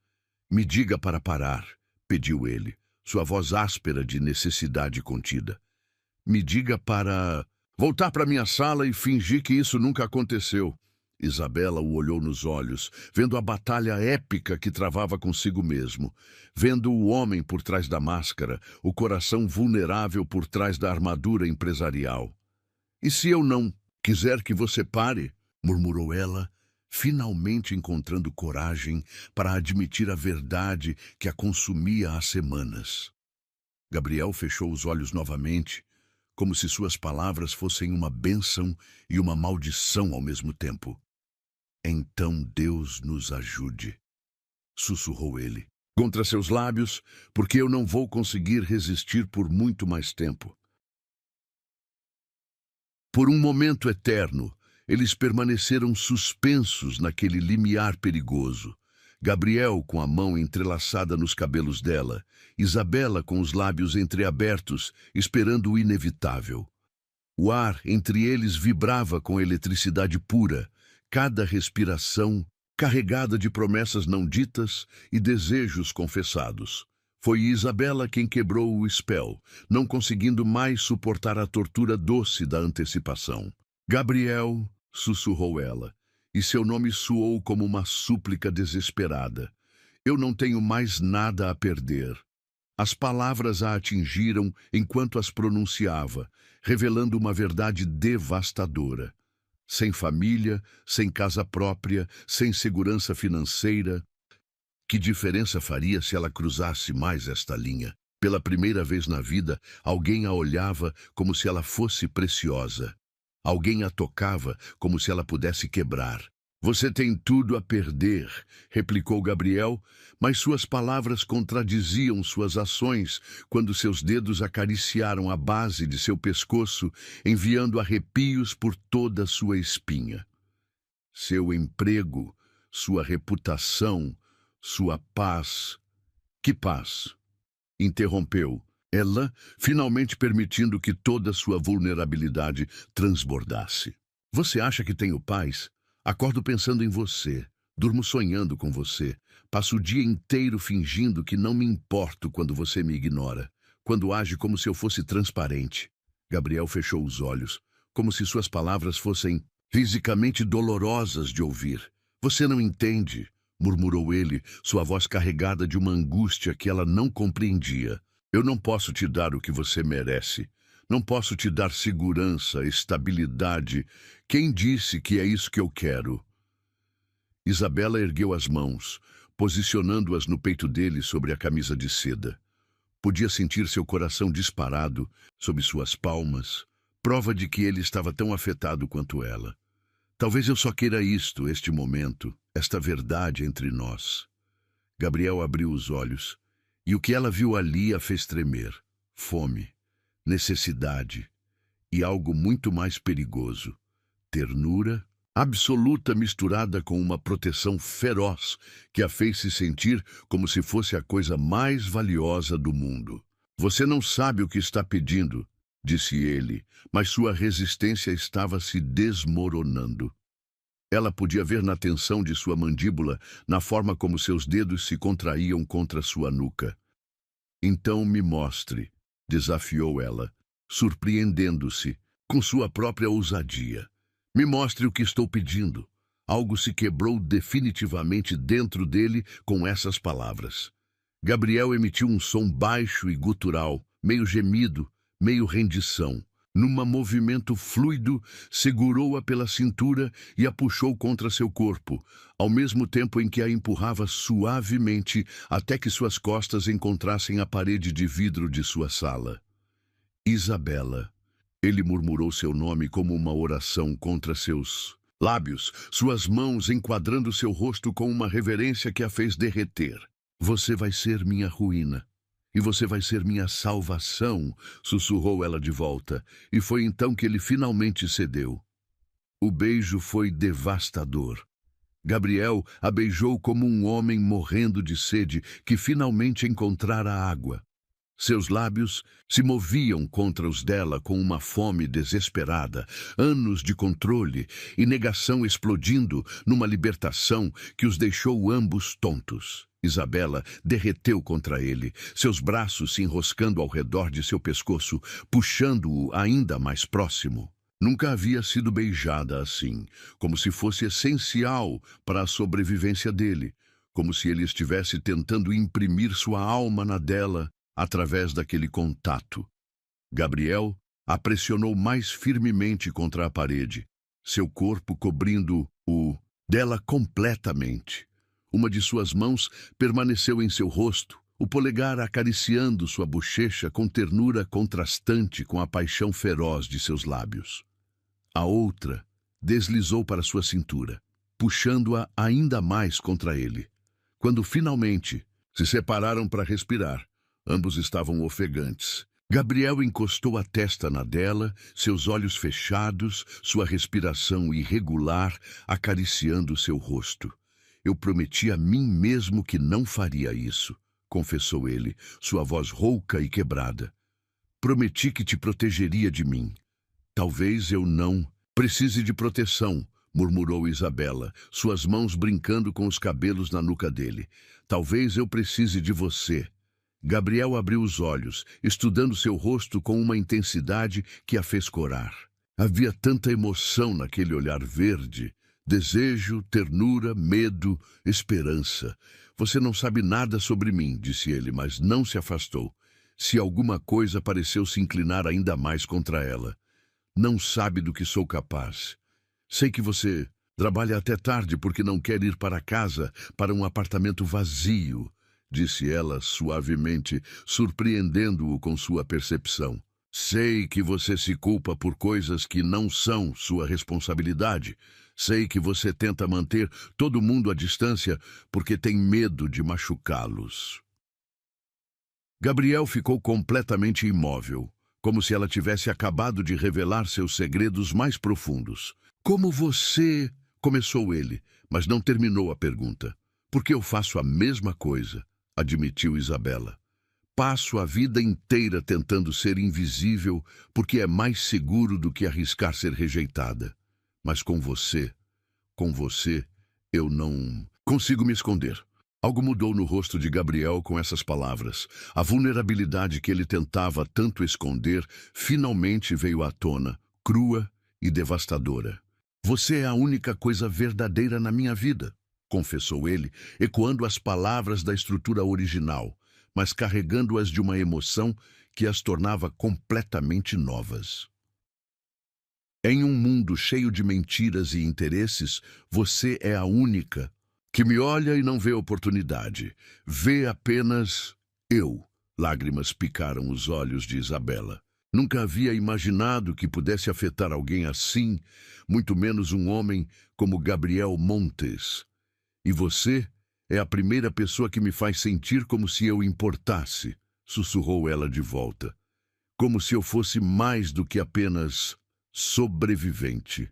Me diga para parar, pediu ele, sua voz áspera de necessidade contida. Me diga para voltar para minha sala e fingir que isso nunca aconteceu. Isabela o olhou nos olhos, vendo a batalha épica que travava consigo mesmo, vendo o homem por trás da máscara, o coração vulnerável por trás da armadura empresarial. E se eu não quiser que você pare? Murmurou ela, finalmente encontrando coragem para admitir a verdade que a consumia há semanas. Gabriel fechou os olhos novamente, como se suas palavras fossem uma bênção e uma maldição ao mesmo tempo. Então Deus nos ajude, sussurrou ele, contra seus lábios, porque eu não vou conseguir resistir por muito mais tempo. Por um momento eterno, eles permaneceram suspensos naquele limiar perigoso. Gabriel com a mão entrelaçada nos cabelos dela, Isabela com os lábios entreabertos, esperando o inevitável. O ar entre eles vibrava com eletricidade pura, cada respiração carregada de promessas não ditas e desejos confessados. Foi Isabela quem quebrou o spell, não conseguindo mais suportar a tortura doce da antecipação. Gabriel, sussurrou ela, e seu nome soou como uma súplica desesperada. Eu não tenho mais nada a perder. As palavras a atingiram enquanto as pronunciava, revelando uma verdade devastadora. Sem família, sem casa própria, sem segurança financeira. Que diferença faria se ela cruzasse mais esta linha? Pela primeira vez na vida, alguém a olhava como se ela fosse preciosa. Alguém a tocava como se ela pudesse quebrar. Você tem tudo a perder, replicou Gabriel, mas suas palavras contradiziam suas ações quando seus dedos acariciaram a base de seu pescoço, enviando arrepios por toda a sua espinha. Seu emprego, sua reputação, sua paz. Que paz? interrompeu ela, finalmente permitindo que toda sua vulnerabilidade transbordasse. Você acha que tenho paz? Acordo pensando em você, durmo sonhando com você, passo o dia inteiro fingindo que não me importo quando você me ignora, quando age como se eu fosse transparente. Gabriel fechou os olhos, como se suas palavras fossem fisicamente dolorosas de ouvir. Você não entende, murmurou ele, sua voz carregada de uma angústia que ela não compreendia. Eu não posso te dar o que você merece. Não posso te dar segurança, estabilidade. Quem disse que é isso que eu quero? Isabela ergueu as mãos, posicionando-as no peito dele sobre a camisa de seda. Podia sentir seu coração disparado sob suas palmas, prova de que ele estava tão afetado quanto ela. Talvez eu só queira isto, este momento, esta verdade entre nós. Gabriel abriu os olhos, e o que ela viu ali a fez tremer. Fome, necessidade e algo muito mais perigoso. Ternura absoluta misturada com uma proteção feroz que a fez se sentir como se fosse a coisa mais valiosa do mundo. Você não sabe o que está pedindo, disse ele, mas sua resistência estava se desmoronando. Ela podia ver na tensão de sua mandíbula, na forma como seus dedos se contraíam contra sua nuca. Então me mostre, desafiou ela, surpreendendo-se com sua própria ousadia. Me mostre o que estou pedindo. Algo se quebrou definitivamente dentro dele com essas palavras. Gabriel emitiu um som baixo e gutural, meio gemido, meio rendição. Num movimento fluido, segurou-a pela cintura e a puxou contra seu corpo, ao mesmo tempo em que a empurrava suavemente até que suas costas encontrassem a parede de vidro de sua sala. Isabela. Ele murmurou seu nome como uma oração contra seus lábios, suas mãos enquadrando seu rosto com uma reverência que a fez derreter. Você vai ser minha ruína. E você vai ser minha salvação, sussurrou ela de volta, e foi então que ele finalmente cedeu. O beijo foi devastador. Gabriel a beijou como um homem morrendo de sede que finalmente encontrara água. Seus lábios se moviam contra os dela com uma fome desesperada, anos de controle e negação explodindo numa libertação que os deixou ambos tontos. Isabela derreteu contra ele, seus braços se enroscando ao redor de seu pescoço, puxando-o ainda mais próximo. Nunca havia sido beijada assim, como se fosse essencial para a sobrevivência dele, como se ele estivesse tentando imprimir sua alma na dela através daquele contato. Gabriel a pressionou mais firmemente contra a parede, seu corpo cobrindo-o dela completamente. Uma de suas mãos permaneceu em seu rosto, o polegar acariciando sua bochecha com ternura contrastante com a paixão feroz de seus lábios. A outra deslizou para sua cintura, puxando-a ainda mais contra ele. Quando finalmente se separaram para respirar, ambos estavam ofegantes. Gabriel encostou a testa na dela, seus olhos fechados, sua respiração irregular, acariciando seu rosto. Eu prometi a mim mesmo que não faria isso, confessou ele, sua voz rouca e quebrada. Prometi que te protegeria de mim. Talvez eu não precise de proteção, murmurou Isabela, suas mãos brincando com os cabelos na nuca dele. Talvez eu precise de você. Gabriel abriu os olhos, estudando seu rosto com uma intensidade que a fez corar. Havia tanta emoção naquele olhar verde. Desejo, ternura, medo, esperança. Você não sabe nada sobre mim, disse ele, mas não se afastou. Se alguma coisa pareceu se inclinar ainda mais contra ela. Não sabe do que sou capaz. Sei que você trabalha até tarde porque não quer ir para casa, para um apartamento vazio, disse ela suavemente, surpreendendo-o com sua percepção. Sei que você se culpa por coisas que não são sua responsabilidade. Sei que você tenta manter todo mundo à distância porque tem medo de machucá-los. Gabriel ficou completamente imóvel, como se ela tivesse acabado de revelar seus segredos mais profundos. Como você... começou ele, mas não terminou a pergunta. Porque eu faço a mesma coisa, admitiu Isabela. passo a vida inteira tentando ser invisível porque é mais seguro do que arriscar ser rejeitada. Mas com você, eu não consigo me esconder. Algo mudou no rosto de Gabriel com essas palavras. A vulnerabilidade que ele tentava tanto esconder finalmente veio à tona, crua e devastadora. Você é a única coisa verdadeira na minha vida, confessou ele, ecoando as palavras da estrutura original, mas carregando-as de uma emoção que as tornava completamente novas. Em um mundo cheio de mentiras e interesses, você é a única que me olha e não vê oportunidade. Vê apenas eu. Lágrimas picaram os olhos de Isabela. Nunca havia imaginado que pudesse afetar alguém assim, muito menos um homem como Gabriel Montes. E você é a primeira pessoa que me faz sentir como se eu importasse, sussurrou ela de volta. Como se eu fosse mais do que apenas sobrevivente.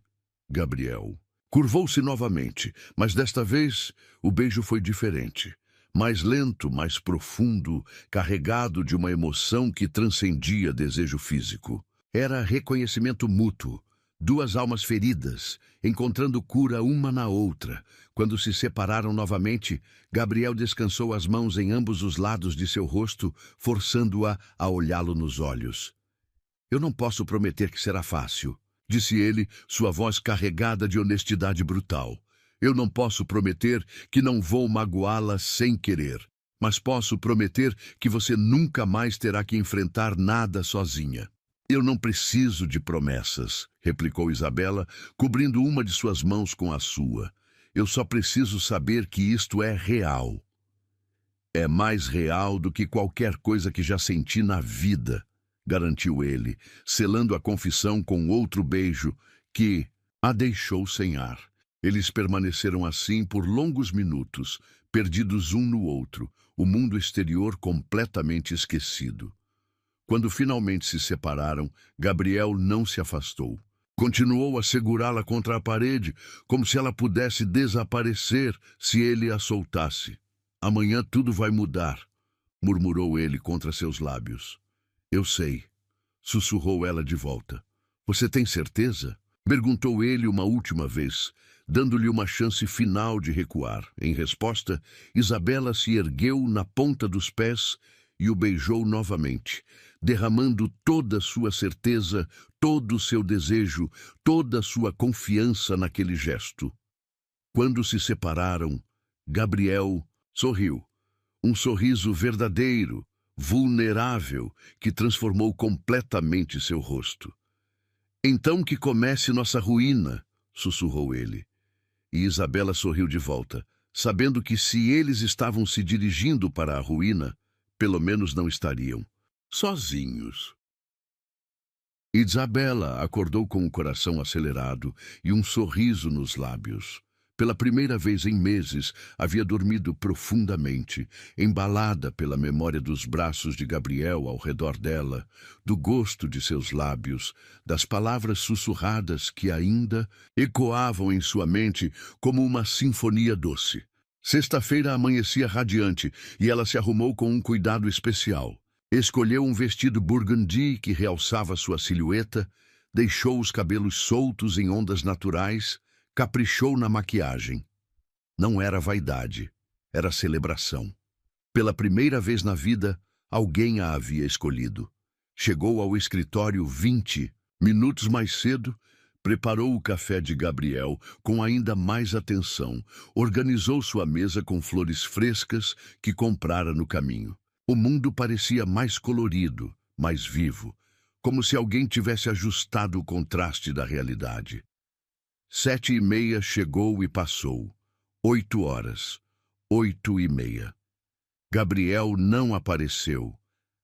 Gabriel curvou-se novamente, mas desta vez o beijo foi diferente. Mais lento, mais profundo, carregado de uma emoção que transcendia desejo físico. Era reconhecimento mútuo, duas almas feridas, encontrando cura uma na outra. Quando se separaram novamente, Gabriel descansou as mãos em ambos os lados de seu rosto, forçando-a a olhá-lo nos olhos. Eu não posso prometer que será fácil, disse ele, sua voz carregada de honestidade brutal. Eu não posso prometer que não vou magoá-la sem querer, mas posso prometer que você nunca mais terá que enfrentar nada sozinha. Eu não preciso de promessas, replicou Isabela, cobrindo uma de suas mãos com a sua. Eu só preciso saber que isto é real. É mais real do que qualquer coisa que já senti na vida, garantiu ele, selando a confissão com outro beijo que a deixou sem ar. Eles permaneceram assim por longos minutos, perdidos um no outro, o mundo exterior completamente esquecido. Quando finalmente se separaram, Gabriel não se afastou. Continuou a segurá-la contra a parede, como se ela pudesse desaparecer se ele a soltasse. Amanhã tudo vai mudar, murmurou ele contra seus lábios. Eu sei, sussurrou ela de volta. Você tem certeza? Perguntou ele uma última vez, dando-lhe uma chance final de recuar. Em resposta, Isabela se ergueu na ponta dos pés e o beijou novamente, derramando toda a sua certeza, todo o seu desejo, toda a sua confiança naquele gesto. Quando se separaram, Gabriel sorriu. Um sorriso verdadeiro, vulnerável, que transformou completamente seu rosto. Então que comece nossa ruína, sussurrou ele. E Isabela sorriu de volta, sabendo que se eles estavam se dirigindo para a ruína, pelo menos não estariam sozinhos. Isabela acordou com o coração acelerado e um sorriso nos lábios. Pela primeira vez em meses, havia dormido profundamente, embalada pela memória dos braços de Gabriel ao redor dela, do gosto de seus lábios, das palavras sussurradas que ainda ecoavam em sua mente como uma sinfonia doce. Sexta-feira amanhecia radiante e ela se arrumou com um cuidado especial. Escolheu um vestido burgundy que realçava sua silhueta, deixou os cabelos soltos em ondas naturais, caprichou na maquiagem. Não era vaidade, era celebração. Pela primeira vez na vida, alguém a havia escolhido. Chegou ao escritório 20 minutos mais cedo, preparou o café de Gabriel com ainda mais atenção, organizou sua mesa com flores frescas que comprara no caminho. O mundo parecia mais colorido, mais vivo, como se alguém tivesse ajustado o contraste da realidade. 7h30 chegou e passou. 8 horas. 8h30. Gabriel não apareceu.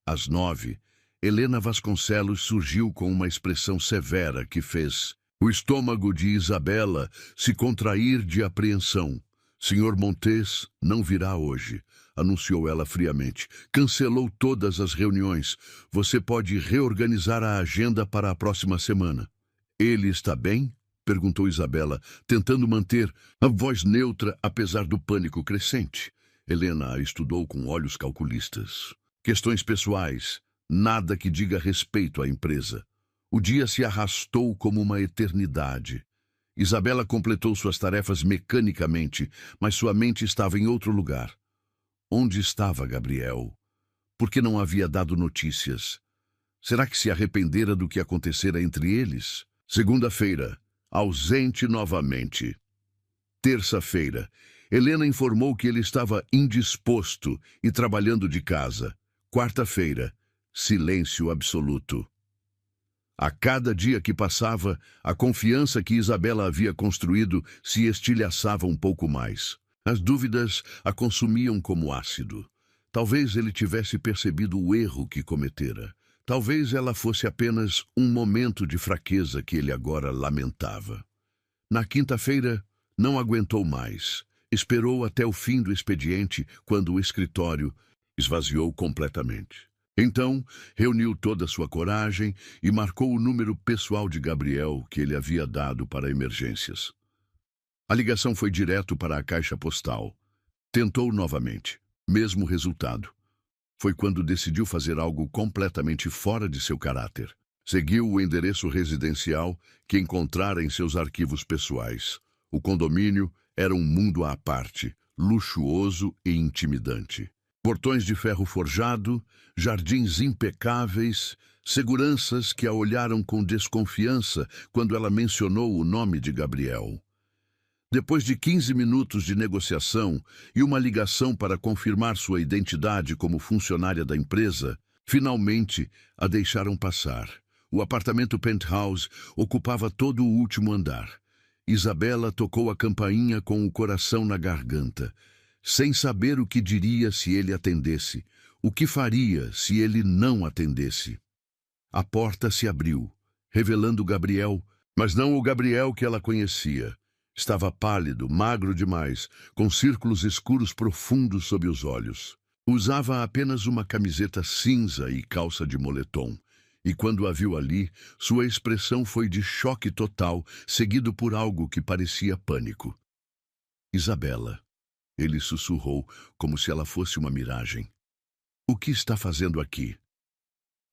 Às 9, Helena Vasconcelos surgiu com uma expressão severa que fez o estômago de Isabela se contrair de apreensão. Senhor Montes não virá hoje, anunciou ela friamente. Cancelou todas as reuniões. Você pode reorganizar a agenda para a próxima semana. Ele está bem? Perguntou Isabela, tentando manter a voz neutra apesar do pânico crescente. Helena a estudou com olhos calculistas. Questões pessoais, nada que diga respeito à empresa. O dia se arrastou como uma eternidade. Isabela completou suas tarefas mecanicamente, mas sua mente estava em outro lugar. Onde estava Gabriel? Por que não havia dado notícias? Será que se arrependera do que acontecera entre eles? Segunda-feira, ausente novamente. Terça-feira, Helena informou que ele estava indisposto e trabalhando de casa. Quarta-feira, silêncio absoluto. A cada dia que passava, a confiança que Isabela havia construído se estilhaçava um pouco mais. As dúvidas a consumiam como ácido. Talvez ele tivesse percebido o erro que cometera. Talvez ela fosse apenas um momento de fraqueza que ele agora lamentava. Na quinta-feira, não aguentou mais. Esperou até o fim do expediente, quando o escritório esvaziou completamente. Então, reuniu toda a sua coragem e marcou o número pessoal de Gabriel que ele havia dado para emergências. A ligação foi direto para a caixa postal. Tentou novamente. Mesmo resultado. Foi quando decidiu fazer algo completamente fora de seu caráter. Seguiu o endereço residencial que encontrara em seus arquivos pessoais. O condomínio era um mundo à parte, luxuoso e intimidante. Portões de ferro forjado, jardins impecáveis, seguranças que a olharam com desconfiança quando ela mencionou o nome de Gabriel. Depois de 15 minutos de negociação e uma ligação para confirmar sua identidade como funcionária da empresa, finalmente a deixaram passar. O apartamento penthouse ocupava todo o último andar. Isabela tocou a campainha com o coração na garganta, sem saber o que diria se ele atendesse, o que faria se ele não atendesse. A porta se abriu, revelando Gabriel, mas não o Gabriel que ela conhecia. Estava pálido, magro demais, com círculos escuros profundos sob os olhos. Usava apenas uma camiseta cinza e calça de moletom. E quando a viu ali, sua expressão foi de choque total, seguido por algo que parecia pânico. Isabela, ele sussurrou, como se ela fosse uma miragem. O que está fazendo aqui?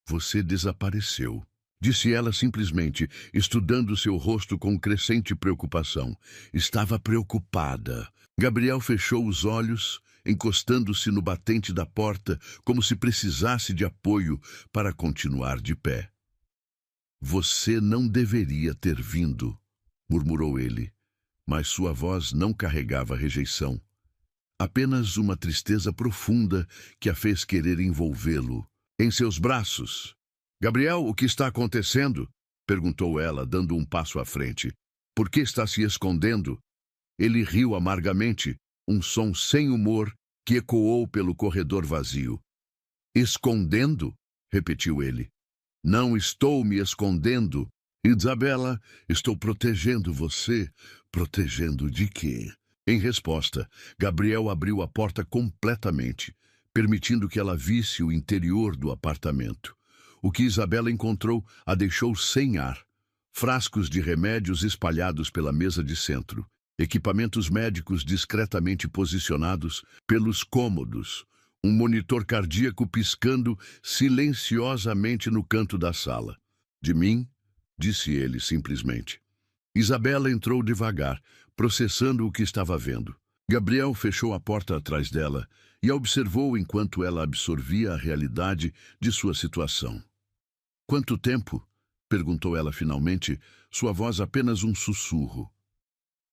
Você desapareceu, disse ela simplesmente, estudando seu rosto com crescente preocupação. Estava preocupada. Gabriel fechou os olhos, encostando-se no batente da porta, como se precisasse de apoio para continuar de pé. Você não deveria ter vindo, murmurou ele, mas sua voz não carregava rejeição. Apenas uma tristeza profunda que a fez querer envolvê-lo em seus braços. Gabriel, o que está acontecendo? Perguntou ela, dando um passo à frente. Por que está se escondendo? Ele riu amargamente, um som sem humor que ecoou pelo corredor vazio. Escondendo? Repetiu ele. Não estou me escondendo. Isabela, estou protegendo você. Protegendo de quê? Em resposta, Gabriel abriu a porta completamente, permitindo que ela visse o interior do apartamento. O que Isabela encontrou a deixou sem ar. Frascos de remédios espalhados pela mesa de centro, equipamentos médicos discretamente posicionados pelos cômodos, um monitor cardíaco piscando silenciosamente no canto da sala. De mim, disse ele simplesmente. Isabela entrou devagar, processando o que estava vendo. Gabriel fechou a porta atrás dela e a observou enquanto ela absorvia a realidade de sua situação. Quanto tempo? Perguntou ela finalmente, sua voz apenas um sussurro.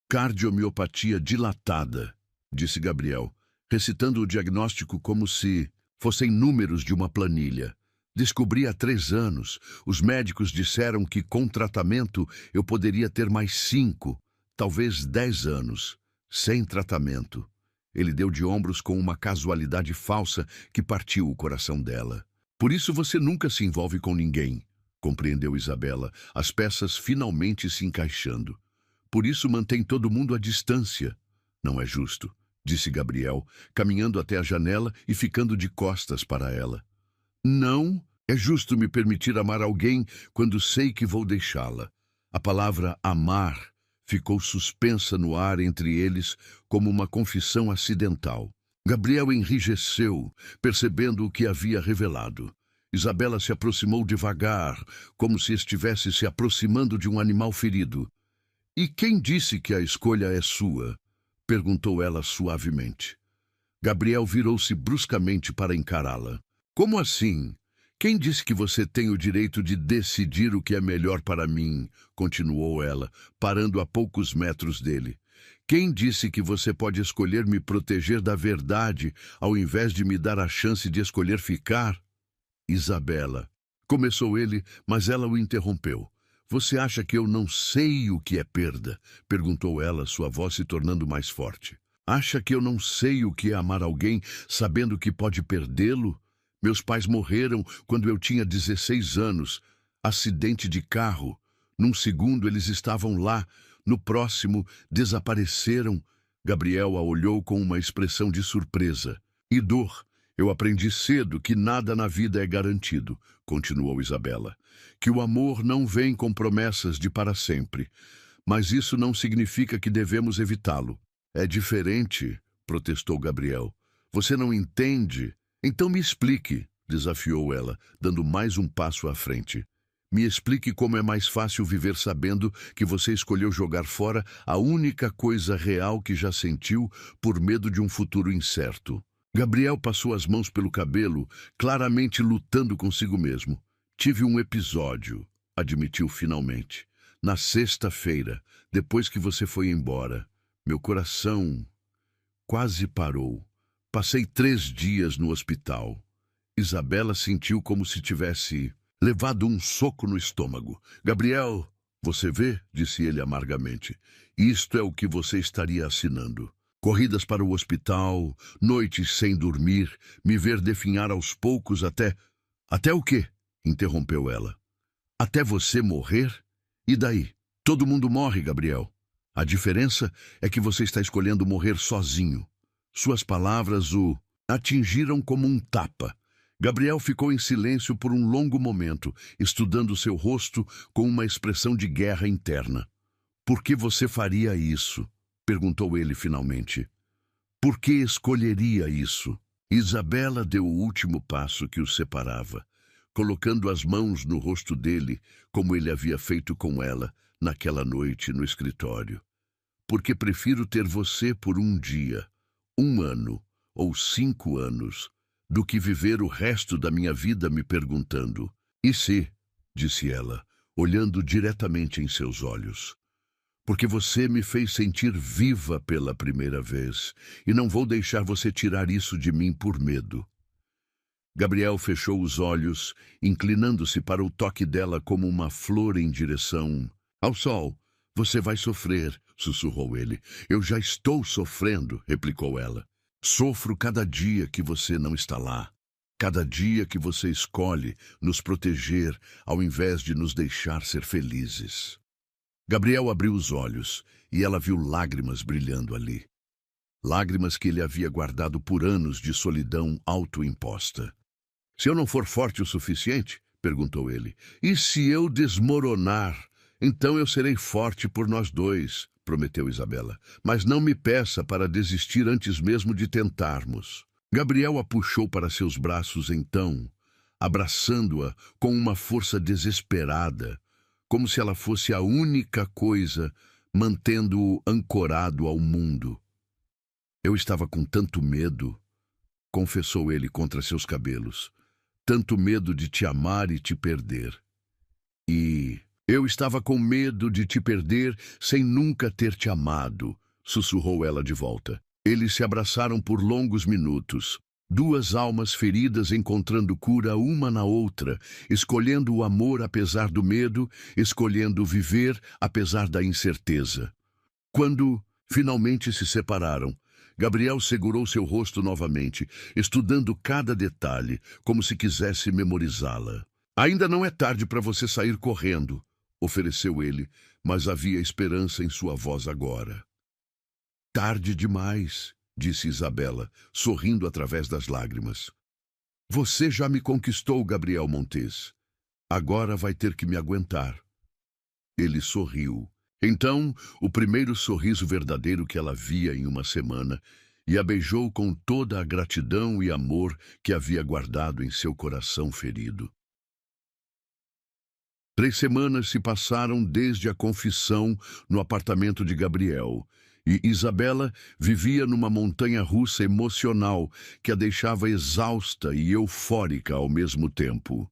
Cardiomiopatia dilatada, disse Gabriel, recitando o diagnóstico como se fossem números de uma planilha. Descobri há 3 anos. Os médicos disseram que com tratamento eu poderia ter mais 5, talvez 10 anos, sem tratamento. Ele deu de ombros com uma casualidade falsa que partiu o coração dela. Por isso você nunca se envolve com ninguém, compreendeu Isabela, as peças finalmente se encaixando. Por isso mantém todo mundo à distância. Não é justo, disse Gabriel, caminhando até a janela e ficando de costas para ela. Não, é justo me permitir amar alguém quando sei que vou deixá-la. A palavra amar ficou suspensa no ar entre eles como uma confissão acidental. Gabriel enrijeceu, percebendo o que havia revelado. Isabela se aproximou devagar, como se estivesse se aproximando de um animal ferido. "E quem disse que a escolha é sua?" perguntou ela suavemente. Gabriel virou-se bruscamente para encará-la. "Como assim? Quem disse que você tem o direito de decidir o que é melhor para mim?" continuou ela, parando a poucos metros dele. "Quem disse que você pode escolher me proteger da verdade, ao invés de me dar a chance de escolher ficar?" "Isabela", começou ele, mas ela o interrompeu. "Você acha que eu não sei o que é perda?" perguntou ela, sua voz se tornando mais forte. "Acha que eu não sei o que é amar alguém sabendo que pode perdê-lo? Meus pais morreram quando eu tinha 16 anos. Acidente de carro. Num segundo eles estavam lá, no próximo desapareceram." Gabriel a olhou com uma expressão de surpresa. "E dor. Eu aprendi cedo que nada na vida é garantido", continuou Isabela. "Que o amor não vem com promessas de para sempre. Mas isso não significa que devemos evitá-lo." "É diferente", protestou Gabriel. "Você não entende? Então me explique", desafiou ela, dando mais um passo à frente. "Me explique como é mais fácil viver sabendo que você escolheu jogar fora a única coisa real que já sentiu por medo de um futuro incerto." Gabriel passou as mãos pelo cabelo, claramente lutando consigo mesmo. "Tive um episódio", admitiu finalmente. "Na sexta-feira, depois que você foi embora. Meu coração quase parou. Passei 3 dias no hospital." Isabela sentiu como se tivesse levado um soco no estômago. "Gabriel, você vê?" disse ele amargamente. "Isto é o que você estaria assinando. Corridas para o hospital, noites sem dormir, me ver definhar aos poucos até..." "Até o quê?" interrompeu ela. "Até você morrer? E daí? Todo mundo morre, Gabriel. A diferença é que você está escolhendo morrer sozinho." Suas palavras o atingiram como um tapa. Gabriel ficou em silêncio por um longo momento, estudando seu rosto com uma expressão de guerra interna. "Por que você faria isso?" perguntou ele finalmente. "Por que escolheria isso?" Isabela deu o último passo que os separava, colocando as mãos no rosto dele, como ele havia feito com ela naquela noite no escritório. "Porque prefiro ter você por um dia, 1 ano ou 5 anos, do que viver o resto da minha vida me perguntando, 'E se?'" disse ela, olhando diretamente em seus olhos. "Porque você me fez sentir viva pela primeira vez, e não vou deixar você tirar isso de mim por medo." Gabriel fechou os olhos, inclinando-se para o toque dela como uma flor em direção ao sol. "Você vai sofrer", sussurrou ele. "Eu já estou sofrendo", replicou ela. "Sofro cada dia que você não está lá. Cada dia que você escolhe nos proteger ao invés de nos deixar ser felizes." Gabriel abriu os olhos e ela viu lágrimas brilhando ali. Lágrimas que ele havia guardado por anos de solidão autoimposta. "Se eu não for forte o suficiente?" perguntou ele. "E se eu desmoronar? Então eu serei forte por nós dois", prometeu Isabela. "Mas não me peça para desistir antes mesmo de tentarmos." Gabriel a puxou para seus braços então, abraçando-a com uma força desesperada, como se ela fosse a única coisa mantendo-o ancorado ao mundo. "Eu estava com tanto medo", confessou ele contra seus cabelos. "Tanto medo de te amar e te perder. E eu estava com medo de te perder sem nunca ter te amado", sussurrou ela de volta. Eles se abraçaram por longos minutos, 2 almas feridas encontrando cura uma na outra, escolhendo o amor apesar do medo, escolhendo viver apesar da incerteza. Quando finalmente se separaram, Gabriel segurou seu rosto novamente, estudando cada detalhe, como se quisesse memorizá-la. "Ainda não é tarde para você sair correndo", ofereceu ele, mas havia esperança em sua voz agora. "Tarde demais", disse Isabela, sorrindo através das lágrimas. "Você já me conquistou, Gabriel Montes. Agora vai ter que me aguentar." Ele sorriu. Então, o primeiro sorriso verdadeiro que ela via em uma semana, e a beijou com toda a gratidão e amor que havia guardado em seu coração ferido. 3 semanas se passaram desde a confissão no apartamento de Gabriel, e Isabela vivia numa montanha-russa emocional que a deixava exausta e eufórica ao mesmo tempo.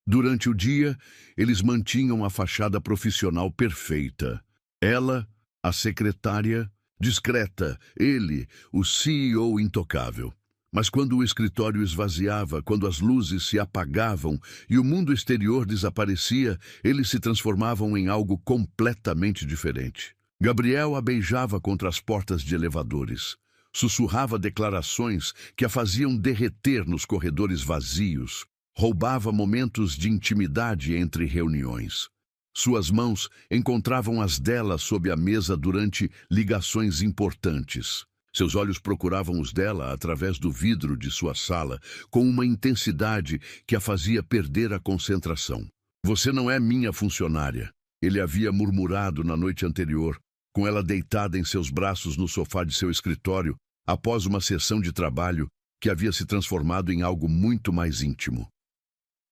Durante o dia, eles mantinham a fachada profissional perfeita. Ela, a secretária, discreta, ele, o CEO intocável. Mas quando o escritório esvaziava, quando as luzes se apagavam e o mundo exterior desaparecia, eles se transformavam em algo completamente diferente. Gabriel a beijava contra as portas de elevadores. Sussurrava declarações que a faziam derreter nos corredores vazios. Roubava momentos de intimidade entre reuniões. Suas mãos encontravam as dela sob a mesa durante ligações importantes. Seus olhos procuravam os dela através do vidro de sua sala, com uma intensidade que a fazia perder a concentração. "Você não é minha funcionária", ele havia murmurado na noite anterior, com ela deitada em seus braços no sofá de seu escritório, após uma sessão de trabalho que havia se transformado em algo muito mais íntimo.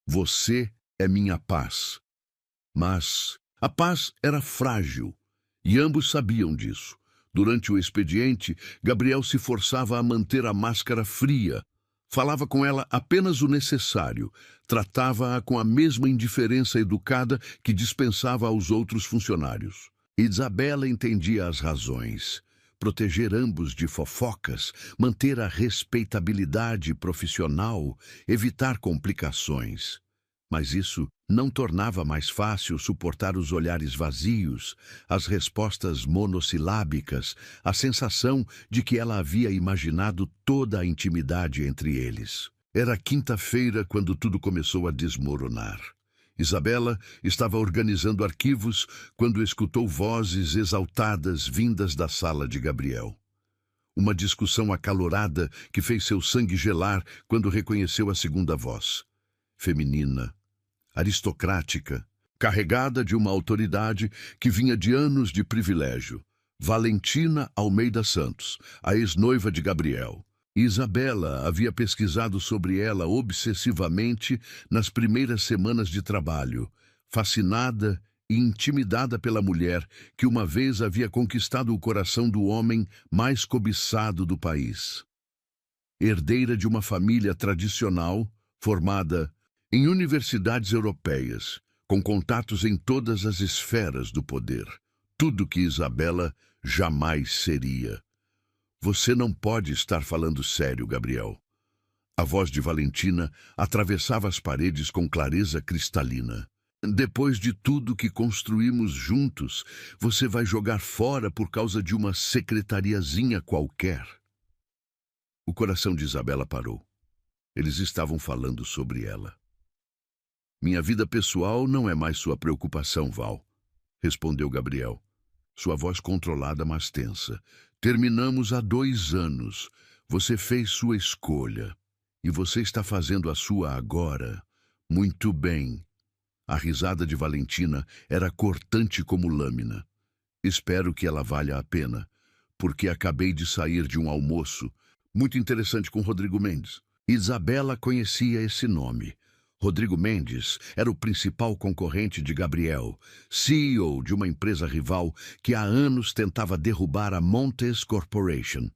"Você é minha paz." Mas a paz era frágil, e ambos sabiam disso. Durante o expediente, Gabriel se forçava a manter a máscara fria. Falava com ela apenas o necessário. Tratava-a com a mesma indiferença educada que dispensava aos outros funcionários. Isabela entendia as razões. Proteger ambos de fofocas, manter a respeitabilidade profissional, evitar complicações. Mas isso não tornava mais fácil suportar os olhares vazios, as respostas monossilábicas, a sensação de que ela havia imaginado toda a intimidade entre eles. Era quinta-feira quando tudo começou a desmoronar. Isabela estava organizando arquivos quando escutou vozes exaltadas vindas da sala de Gabriel. Uma discussão acalorada que fez seu sangue gelar quando reconheceu a segunda voz. Feminina, aristocrática, carregada de uma autoridade que vinha de anos de privilégio. Valentina Almeida Santos, a ex-noiva de Gabriel. Isabela havia pesquisado sobre ela obsessivamente nas primeiras semanas de trabalho, fascinada e intimidada pela mulher que uma vez havia conquistado o coração do homem mais cobiçado do país. Herdeira de uma família tradicional, formada em universidades europeias, com contatos em todas as esferas do poder. Tudo que Isabela jamais seria. "Você não pode estar falando sério, Gabriel." A voz de Valentina atravessava as paredes com clareza cristalina. "Depois de tudo que construímos juntos, você vai jogar fora por causa de uma secretariazinha qualquer." O coração de Isabela parou. Eles estavam falando sobre ela. "Minha vida pessoal não é mais sua preocupação, Val", respondeu Gabriel, sua voz controlada, mas tensa. "Terminamos há 2 anos. Você fez sua escolha. E você está fazendo a sua agora. Muito bem." A risada de Valentina era cortante como lâmina. "Espero que ela valha a pena, porque acabei de sair de um almoço muito interessante com Rodrigo Mendes." Isabela conhecia esse nome. Rodrigo Mendes era o principal concorrente de Gabriel, CEO de uma empresa rival que há anos tentava derrubar a Montes Corporation.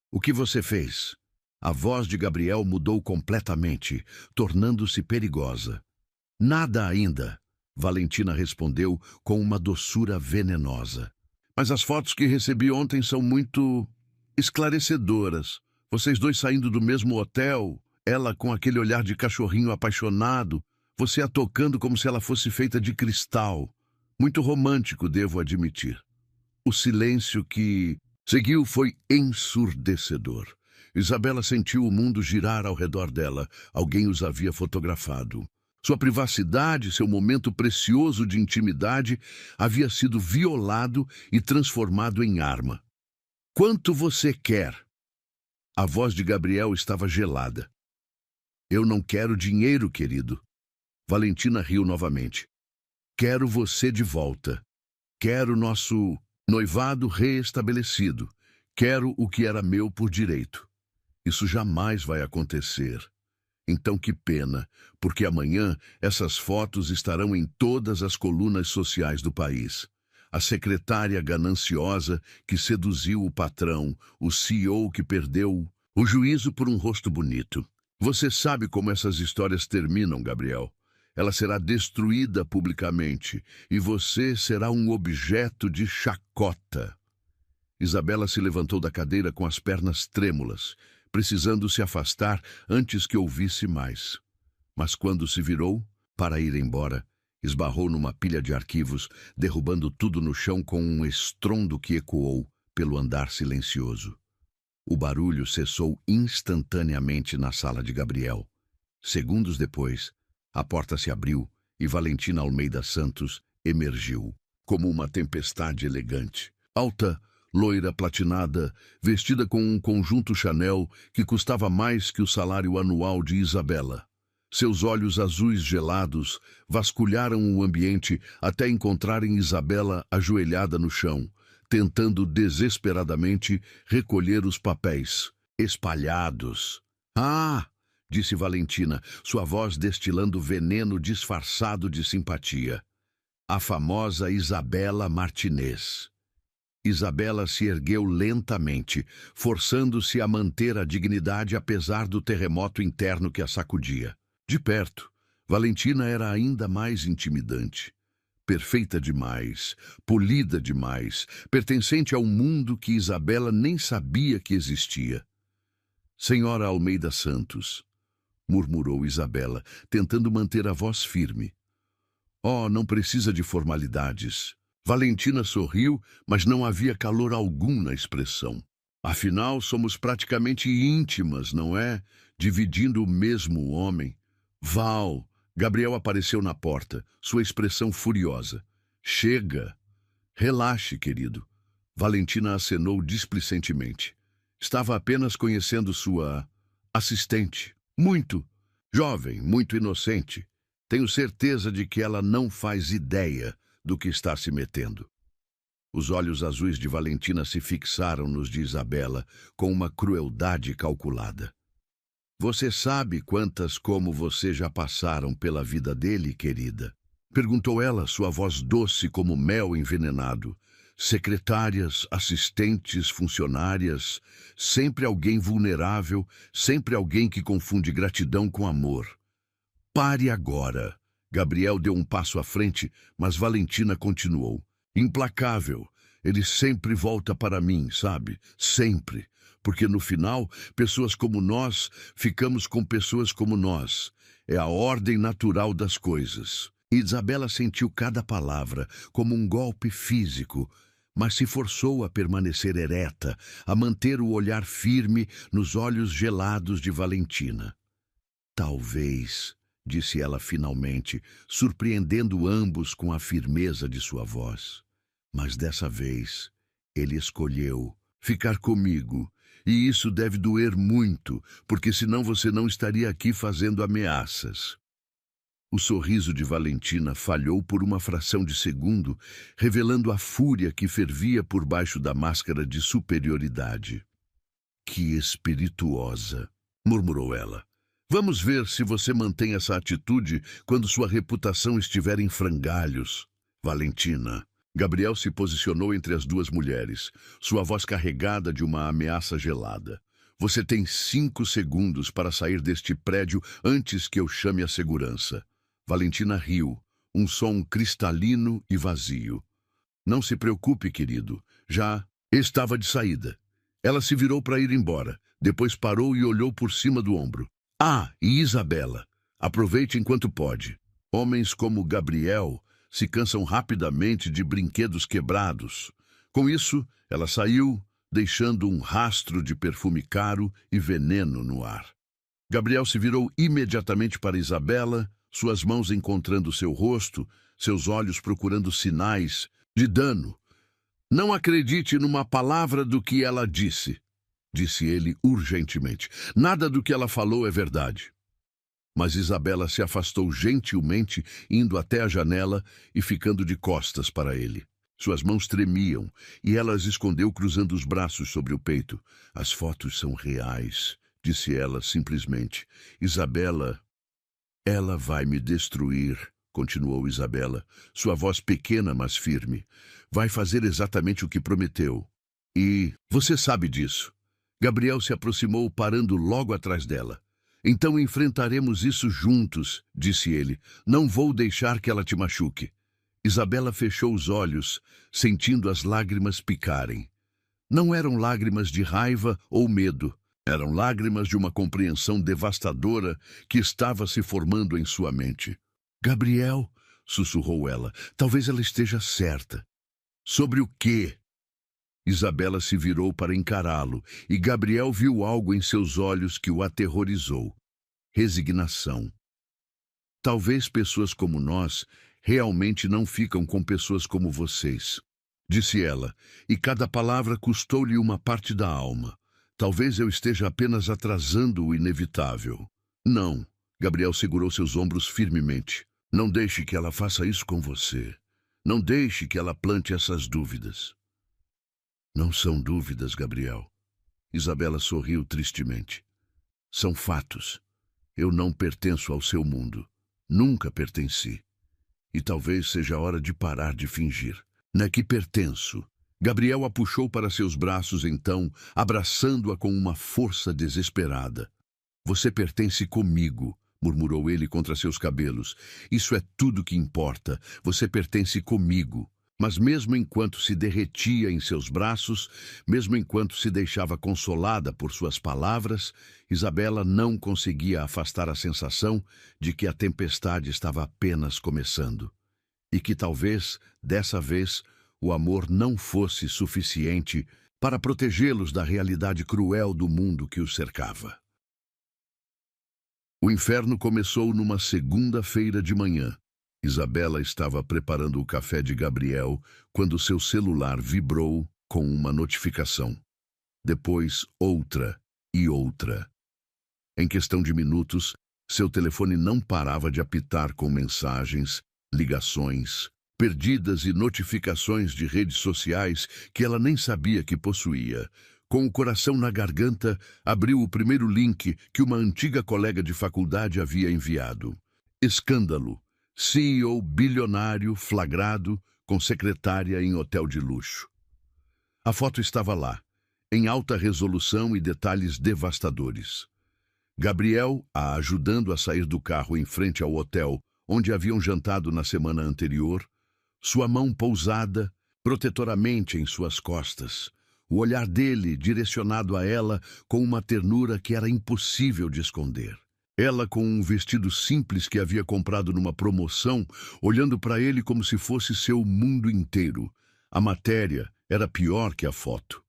"O que você fez?" A voz de Gabriel mudou completamente, tornando-se perigosa. "Nada ainda", Valentina respondeu com uma doçura venenosa. "Mas as fotos que recebi ontem são muito esclarecedoras. Vocês dois saindo do mesmo hotel, ela com aquele olhar de cachorrinho apaixonado, você a tocando como se ela fosse feita de cristal. Muito romântico, devo admitir." O silêncio que seguiu foi ensurdecedor. Isabela sentiu o mundo girar ao redor dela. Alguém os havia fotografado. Sua privacidade, seu momento precioso de intimidade, havia sido violado e transformado em arma. "Quanto você quer?" A voz de Gabriel estava gelada. "Eu não quero dinheiro, querido." Valentina riu novamente. "Quero você de volta. Quero nosso noivado reestabelecido. Quero o que era meu por direito. Isso jamais vai acontecer. Então que pena, porque amanhã essas fotos estarão em todas as colunas sociais do país. A secretária gananciosa que seduziu o patrão, o CEO que perdeu o juízo por um rosto bonito. Você sabe como essas histórias terminam, Gabriel. Ela será destruída publicamente e você será um objeto de chacota. Isabela se levantou da cadeira com as pernas trêmulas, precisando se afastar antes que ouvisse mais. Mas quando se virou para ir embora, esbarrou numa pilha de arquivos, derrubando tudo no chão com um estrondo que ecoou pelo andar silencioso. O barulho cessou instantaneamente na sala de Gabriel. Segundos depois, a porta se abriu e Valentina Almeida Santos emergiu, como uma tempestade elegante. Alta, loira platinada, vestida com um conjunto Chanel que custava mais que o salário anual de Isabela. Seus olhos azuis gelados vasculharam o ambiente até encontrarem Isabela ajoelhada no chão, tentando desesperadamente recolher os papéis espalhados. "Ah!", disse Valentina, sua voz destilando veneno disfarçado de simpatia. "A famosa Isabela Martinez." Isabela se ergueu lentamente, forçando-se a manter a dignidade apesar do terremoto interno que a sacudia. De perto, Valentina era ainda mais intimidante. Perfeita demais, polida demais, pertencente a um mundo que Isabela nem sabia que existia. "Senhora Almeida Santos", murmurou Isabela, tentando manter a voz firme. "Oh, não precisa de formalidades." Valentina sorriu, mas não havia calor algum na expressão. "Afinal, somos praticamente íntimas, não é? Dividindo o mesmo homem." "Val!" Gabriel apareceu na porta, sua expressão furiosa. "Chega!" "Relaxe, querido." Valentina acenou displicentemente. Estava apenas conhecendo sua assistente. Muito jovem, muito inocente. Tenho certeza de que ela não faz ideia do que está se metendo. Os olhos azuis de Valentina se fixaram nos de Isabela com uma crueldade calculada. "Você sabe quantas como você já passaram pela vida dele, querida?" perguntou ela, sua voz doce como mel envenenado. "Secretárias, assistentes, funcionárias, sempre alguém vulnerável, sempre alguém que confunde gratidão com amor." "Pare agora." Gabriel deu um passo à frente, mas Valentina continuou. "Implacável. Ele sempre volta para mim, sabe? Sempre. Porque no final, pessoas como nós ficamos com pessoas como nós. É a ordem natural das coisas." Isabela sentiu cada palavra como um golpe físico, mas se forçou a permanecer ereta, a manter o olhar firme nos olhos gelados de Valentina. "Talvez", disse ela finalmente, surpreendendo ambos com a firmeza de sua voz. "Mas dessa vez, ele escolheu ficar comigo, e isso deve doer muito, porque senão você não estaria aqui fazendo ameaças." O sorriso de Valentina falhou por uma fração de segundo, revelando a fúria que fervia por baixo da máscara de superioridade. "Que espirituosa", murmurou ela. "Vamos ver se você mantém essa atitude quando sua reputação estiver em frangalhos." "Valentina." Gabriel se posicionou entre as duas mulheres, sua voz carregada de uma ameaça gelada. "Você tem 5 segundos para sair deste prédio antes que eu chame a segurança." Valentina riu, um som cristalino e vazio. "Não se preocupe, querido. Já estava de saída." Ela se virou para ir embora, depois parou e olhou por cima do ombro. "Ah, e Isabela, aproveite enquanto pode. Homens como Gabriel se cansam rapidamente de brinquedos quebrados." Com isso, ela saiu, deixando um rastro de perfume caro e veneno no ar. Gabriel se virou imediatamente para Isabela, suas mãos encontrando seu rosto, seus olhos procurando sinais de dano. "Não acredite numa palavra do que ela disse", disse ele urgentemente. "Nada do que ela falou é verdade." Mas Isabela se afastou gentilmente, indo até a janela e ficando de costas para ele. Suas mãos tremiam e ela as escondeu cruzando os braços sobre o peito. As fotos são reais, disse ela simplesmente. Isabela, ela vai me destruir, continuou Isabela, sua voz pequena, mas firme. Vai fazer exatamente o que prometeu. E você sabe disso. Gabriel se aproximou, parando logo atrás dela. Então enfrentaremos isso juntos, disse ele. Não vou deixar que ela te machuque. Isabela fechou os olhos, sentindo as lágrimas picarem. Não eram lágrimas de raiva ou medo. Eram lágrimas de uma compreensão devastadora que estava se formando em sua mente. Gabriel, sussurrou ela, talvez ela esteja certa. Sobre o quê? Isabela se virou para encará-lo, e Gabriel viu algo em seus olhos que o aterrorizou. Resignação. Talvez pessoas como nós realmente não ficam com pessoas como vocês, disse ela, e cada palavra custou-lhe uma parte da alma. Talvez eu esteja apenas atrasando o inevitável. Não, Gabriel segurou seus ombros firmemente. Não deixe que ela faça isso com você. Não deixe que ela plante essas dúvidas. Não são dúvidas, Gabriel. Isabela sorriu tristemente. São fatos. Eu não pertenço ao seu mundo. Nunca pertenci. E talvez seja a hora de parar de fingir. Na que pertenço. Gabriel a puxou para seus braços então, abraçando-a com uma força desesperada. Você pertence comigo, murmurou ele contra seus cabelos. Isso é tudo que importa. Você pertence comigo. Mas mesmo enquanto se derretia em seus braços, mesmo enquanto se deixava consolada por suas palavras, Isabela não conseguia afastar a sensação de que a tempestade estava apenas começando. E que talvez, dessa vez, o amor não fosse suficiente para protegê-los da realidade cruel do mundo que os cercava. O inferno começou numa segunda-feira de manhã. Isabela estava preparando o café de Gabriel quando seu celular vibrou com uma notificação. Depois, outra e outra. Em questão de minutos, seu telefone não parava de apitar com mensagens, ligações, perdidas e notificações de redes sociais que ela nem sabia que possuía. Com o coração na garganta, abriu o primeiro link que uma antiga colega de faculdade havia enviado. Escândalo. CEO bilionário flagrado com secretária em hotel de luxo. A foto estava lá, em alta resolução e detalhes devastadores. Gabriel a ajudando a sair do carro em frente ao hotel onde haviam jantado na semana anterior, sua mão pousada protetoramente em suas costas, o olhar dele direcionado a ela com uma ternura que era impossível de esconder. Ela com um vestido simples que havia comprado numa promoção, olhando para ele como se fosse seu mundo inteiro. A matéria era pior que a foto.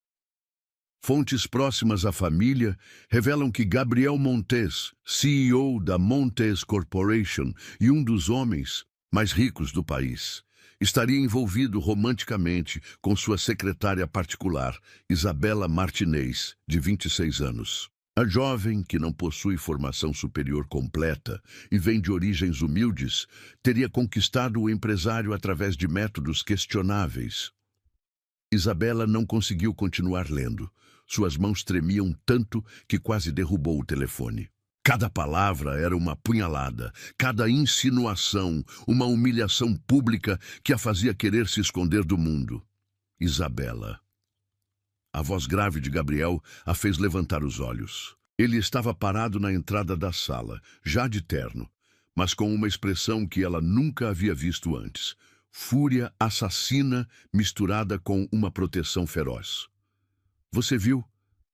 Fontes próximas à família revelam que Gabriel Montes, CEO da Montes Corporation e um dos homens mais ricos do país, estaria envolvido romanticamente com sua secretária particular, Isabela Martinez, de 26 anos. A jovem, que não possui formação superior completa e vem de origens humildes, teria conquistado o empresário através de métodos questionáveis. Isabela não conseguiu continuar lendo. Suas mãos tremiam tanto que quase derrubou o telefone. Cada palavra era uma punhalada, cada insinuação, uma humilhação pública que a fazia querer se esconder do mundo. Isabela. A voz grave de Gabriel a fez levantar os olhos. Ele estava parado na entrada da sala, já de terno, mas com uma expressão que ela nunca havia visto antes. Fúria assassina misturada com uma proteção feroz. Você viu?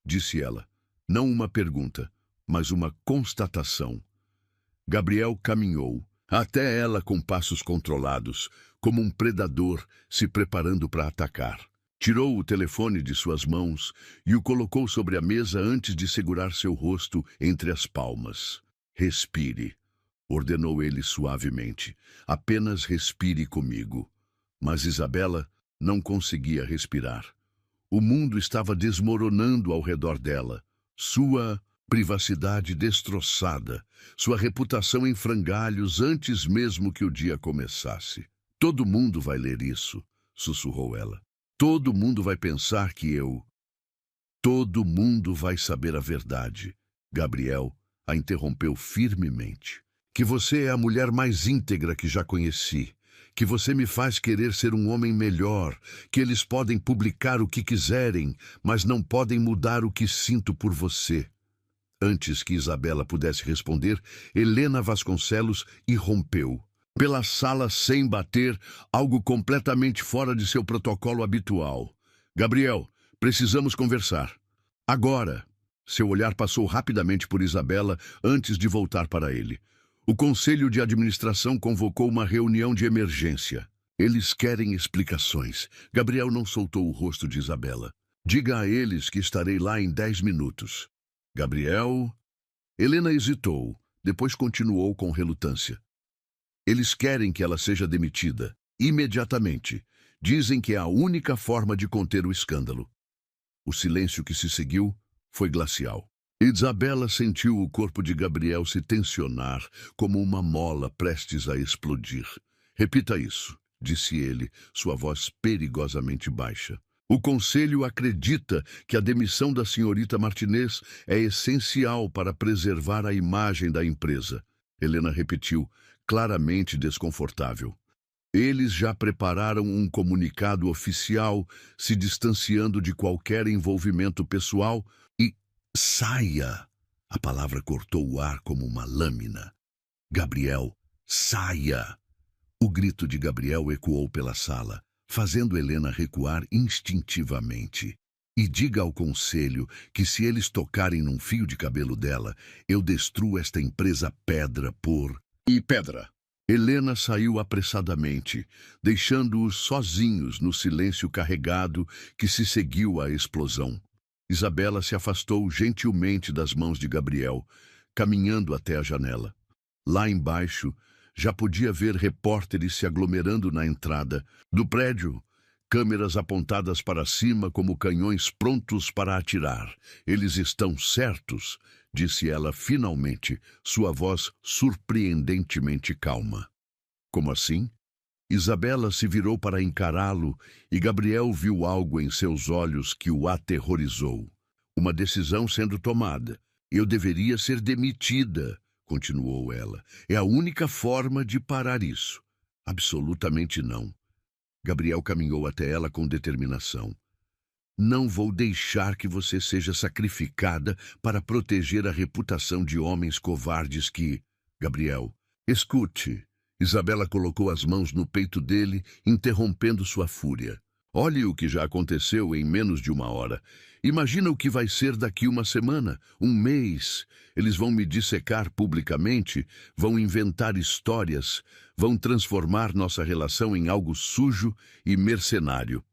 Disse ela. Não uma pergunta, mas uma constatação. Gabriel caminhou, até ela com passos controlados, como um predador se preparando para atacar. Tirou o telefone de suas mãos e o colocou sobre a mesa antes de segurar seu rosto entre as palmas. Respire, ordenou ele suavemente. Apenas respire comigo. Mas Isabela não conseguia respirar. O mundo estava desmoronando ao redor dela. Sua privacidade destroçada, sua reputação em frangalhos antes mesmo que o dia começasse. Todo mundo vai ler isso. sussurrou ela. Todo mundo vai pensar que eu... Todo mundo vai saber a verdade. Gabriel a interrompeu firmemente. Que você é a mulher mais íntegra que já conheci. Que você me faz querer ser um homem melhor. Que eles podem publicar o que quiserem, mas não podem mudar o que sinto por você. Antes que Isabela pudesse responder, Helena Vasconcelos irrompeu. Pela sala sem bater, algo completamente fora de seu protocolo habitual. Gabriel, precisamos conversar. Agora. Seu olhar passou rapidamente por Isabela antes de voltar para ele. O Conselho de Administração convocou uma reunião de emergência. Eles querem explicações. Gabriel não soltou o rosto de Isabela. Diga a eles que estarei lá em 10 minutos. Gabriel... Helena hesitou, depois continuou com relutância. Eles querem que ela seja demitida, imediatamente. Dizem que é a única forma de conter o escândalo. O silêncio que se seguiu foi glacial. Isabela sentiu o corpo de Gabriel se tensionar como uma mola prestes a explodir. Repita isso, disse ele, sua voz perigosamente baixa. O Conselho acredita que a demissão da senhorita Martinez é essencial para preservar a imagem da empresa. Helena repetiu, claramente desconfortável. Eles já prepararam um comunicado oficial, se distanciando de qualquer envolvimento pessoal e... Saia! A palavra cortou o ar como uma lâmina. Gabriel, saia! O grito de Gabriel ecoou pela sala, fazendo Helena recuar instintivamente. E diga ao conselho que se eles tocarem num fio de cabelo dela, eu destruo esta empresa pedra por... E pedra! Helena saiu apressadamente, deixando-os sozinhos no silêncio carregado que se seguiu à explosão. Isabela se afastou gentilmente das mãos de Gabriel, caminhando até a janela. Lá embaixo, já podia ver repórteres se aglomerando na entrada do prédio, câmeras apontadas para cima como canhões prontos para atirar. Eles estão certos, disse ela finalmente, sua voz surpreendentemente calma. Como assim? Isabela se virou para encará-lo e Gabriel viu algo em seus olhos que o aterrorizou. Uma decisão sendo tomada. Eu deveria ser demitida, continuou ela. É a única forma de parar isso. Absolutamente não. Gabriel caminhou até ela com determinação. Não vou deixar que você seja sacrificada para proteger a reputação de homens covardes que... Gabriel, escute. Isabela colocou as mãos no peito dele, interrompendo sua fúria. Olhe o que já aconteceu em menos de 1 hora. Imagina o que vai ser daqui 1 semana, 1 mês. Eles vão me dissecar publicamente, vão inventar histórias, vão transformar nossa relação em algo sujo e mercenário.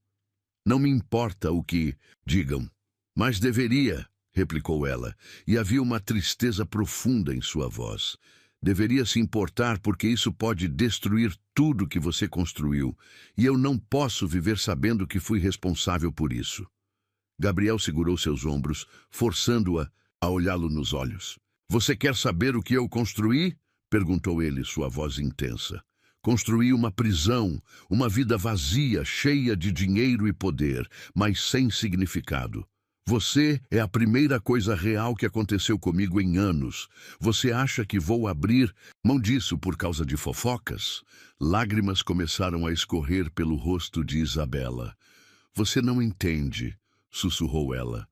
Não me importa o que digam, mas deveria, replicou ela, e havia uma tristeza profunda em sua voz. Deveria se importar porque isso pode destruir tudo que você construiu, e eu não posso viver sabendo que fui responsável por isso. Gabriel segurou seus ombros, forçando-a a olhá-lo nos olhos. Você quer saber o que eu construí? Perguntou ele, sua voz intensa. Construí uma prisão, uma vida vazia, cheia de dinheiro e poder, mas sem significado. Você é a primeira coisa real que aconteceu comigo em anos. Você acha que vou abrir mão disso por causa de fofocas? Lágrimas começaram a escorrer pelo rosto de Isabela. Você não entende, sussurrou ela.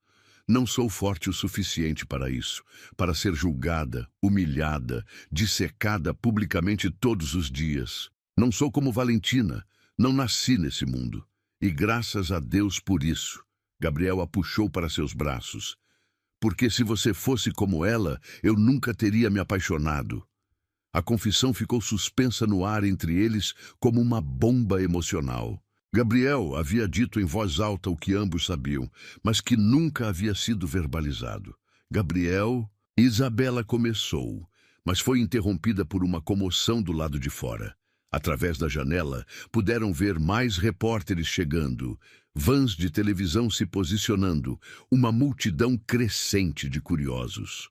Não sou forte o suficiente para isso, para ser julgada, humilhada, dissecada publicamente todos os dias. Não sou como Valentina, não nasci nesse mundo. E graças a Deus por isso. Gabriel a puxou para seus braços. Porque se você fosse como ela, eu nunca teria me apaixonado. A confissão ficou suspensa no ar entre eles como uma bomba emocional. Gabriel havia dito em voz alta o que ambos sabiam, mas que nunca havia sido verbalizado. Gabriel... Isabela começou, mas foi interrompida por uma comoção do lado de fora. Através da janela, puderam ver mais repórteres chegando, vans de televisão se posicionando, uma multidão crescente de curiosos.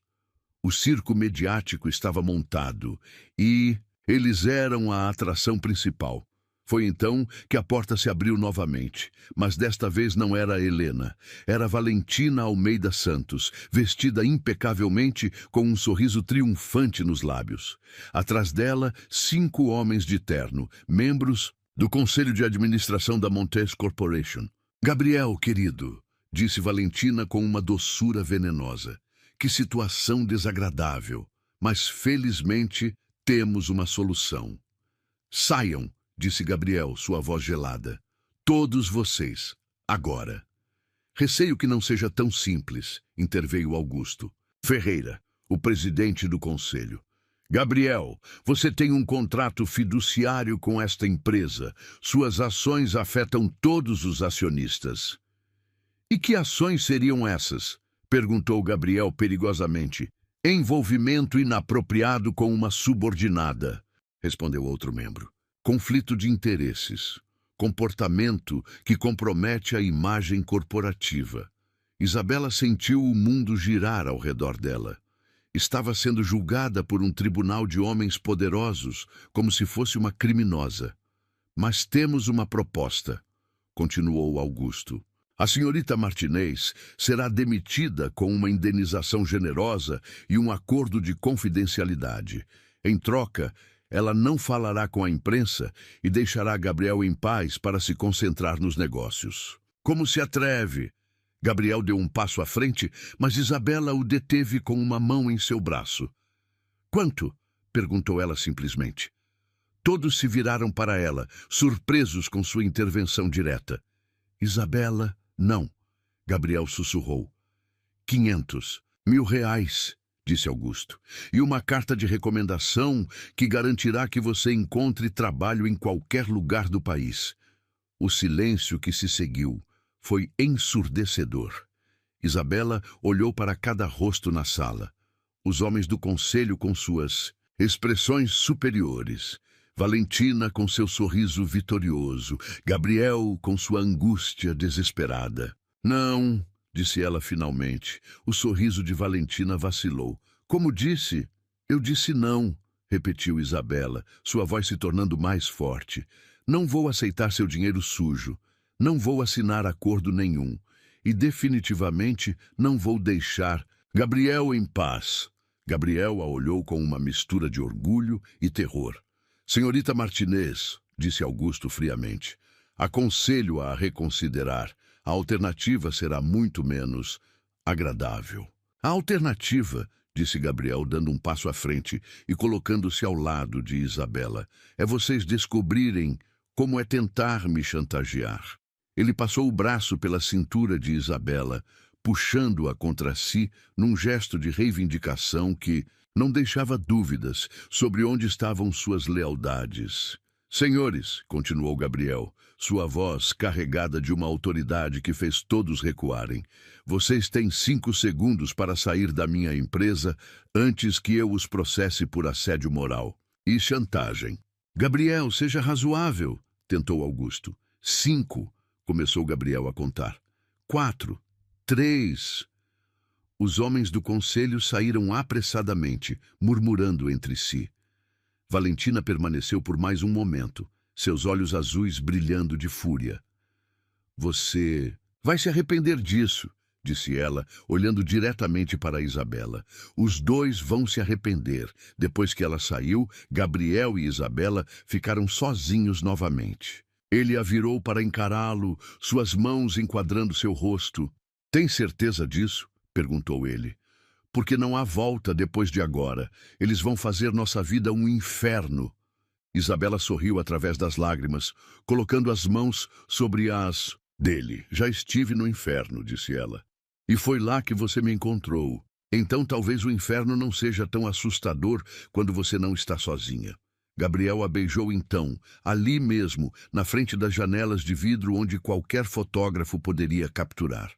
O circo mediático estava montado e eles eram a atração principal. Foi então que a porta se abriu novamente, mas desta vez não era Helena. Era Valentina Almeida Santos, vestida impecavelmente com um sorriso triunfante nos lábios. Atrás dela, 5 homens de terno, membros do Conselho de Administração da Montes Corporation. Gabriel, querido, disse Valentina com uma doçura venenosa. Que situação desagradável, mas felizmente temos uma solução. Saiam, disse Gabriel, sua voz gelada. Todos vocês, agora. Receio que não seja tão simples, interveio Augusto Ferreira, o presidente do conselho. Gabriel, você tem um contrato fiduciário com esta empresa. Suas ações afetam todos os acionistas. E que ações seriam essas? Perguntou Gabriel perigosamente. Envolvimento inapropriado com uma subordinada, respondeu outro membro. Conflito de interesses. Comportamento que compromete a imagem corporativa. Isabela sentiu o mundo girar ao redor dela. Estava sendo julgada por um tribunal de homens poderosos, como se fosse uma criminosa. Mas temos uma proposta, continuou Augusto. A senhorita Martinez será demitida com uma indenização generosa e um acordo de confidencialidade. Em troca, ela não falará com a imprensa e deixará Gabriel em paz para se concentrar nos negócios. Como se atreve? Gabriel deu um passo à frente, mas Isabela o deteve com uma mão em seu braço. Quanto? Perguntou ela simplesmente. Todos se viraram para ela, surpresos com sua intervenção direta. Isabela, não. Gabriel sussurrou. 500, R$1.000, disse Augusto, e uma carta de recomendação que garantirá que você encontre trabalho em qualquer lugar do país. O silêncio que se seguiu foi ensurdecedor. Isabela olhou para cada rosto na sala. Os homens do conselho com suas expressões superiores. Valentina com seu sorriso vitorioso. Gabriel com sua angústia desesperada. Não, disse ela finalmente. O sorriso de Valentina vacilou. Como disse? Eu disse não, repetiu Isabela, sua voz se tornando mais forte. Não vou aceitar seu dinheiro sujo. Não vou assinar acordo nenhum. E definitivamente não vou deixar Gabriel em paz. Gabriel a olhou com uma mistura de orgulho e terror. Senhorita Martinez, disse Augusto friamente, aconselho-a a reconsiderar. A alternativa será muito menos agradável. A alternativa, disse Gabriel, dando um passo à frente e colocando-se ao lado de Isabela, é vocês descobrirem como é tentar me chantagear. Ele passou o braço pela cintura de Isabela, puxando-a contra si num gesto de reivindicação que não deixava dúvidas sobre onde estavam suas lealdades. Senhores, continuou Gabriel, sua voz carregada de uma autoridade que fez todos recuarem, vocês têm 5 segundos para sair da minha empresa antes que eu os processe por assédio moral e chantagem. Gabriel, seja razoável, tentou Augusto. 5, começou Gabriel a contar. 4, 3... Os homens do conselho saíram apressadamente, murmurando entre si. Valentina permaneceu por mais um momento, seus olhos azuis brilhando de fúria. Você vai se arrepender disso, disse ela, olhando diretamente para Isabela. Os dois vão se arrepender. Depois que ela saiu, Gabriel e Isabela ficaram sozinhos novamente. Ele a virou para encará-lo, suas mãos enquadrando seu rosto. Tem certeza disso? Perguntou ele. Porque não há volta depois de agora. Eles vão fazer nossa vida um inferno. Isabela sorriu através das lágrimas, colocando as mãos sobre as dele. Já estive no inferno, disse ela. E foi lá que você me encontrou. Então talvez o inferno não seja tão assustador quando você não está sozinha. Gabriel a beijou então, ali mesmo, na frente das janelas de vidro onde qualquer fotógrafo poderia capturar.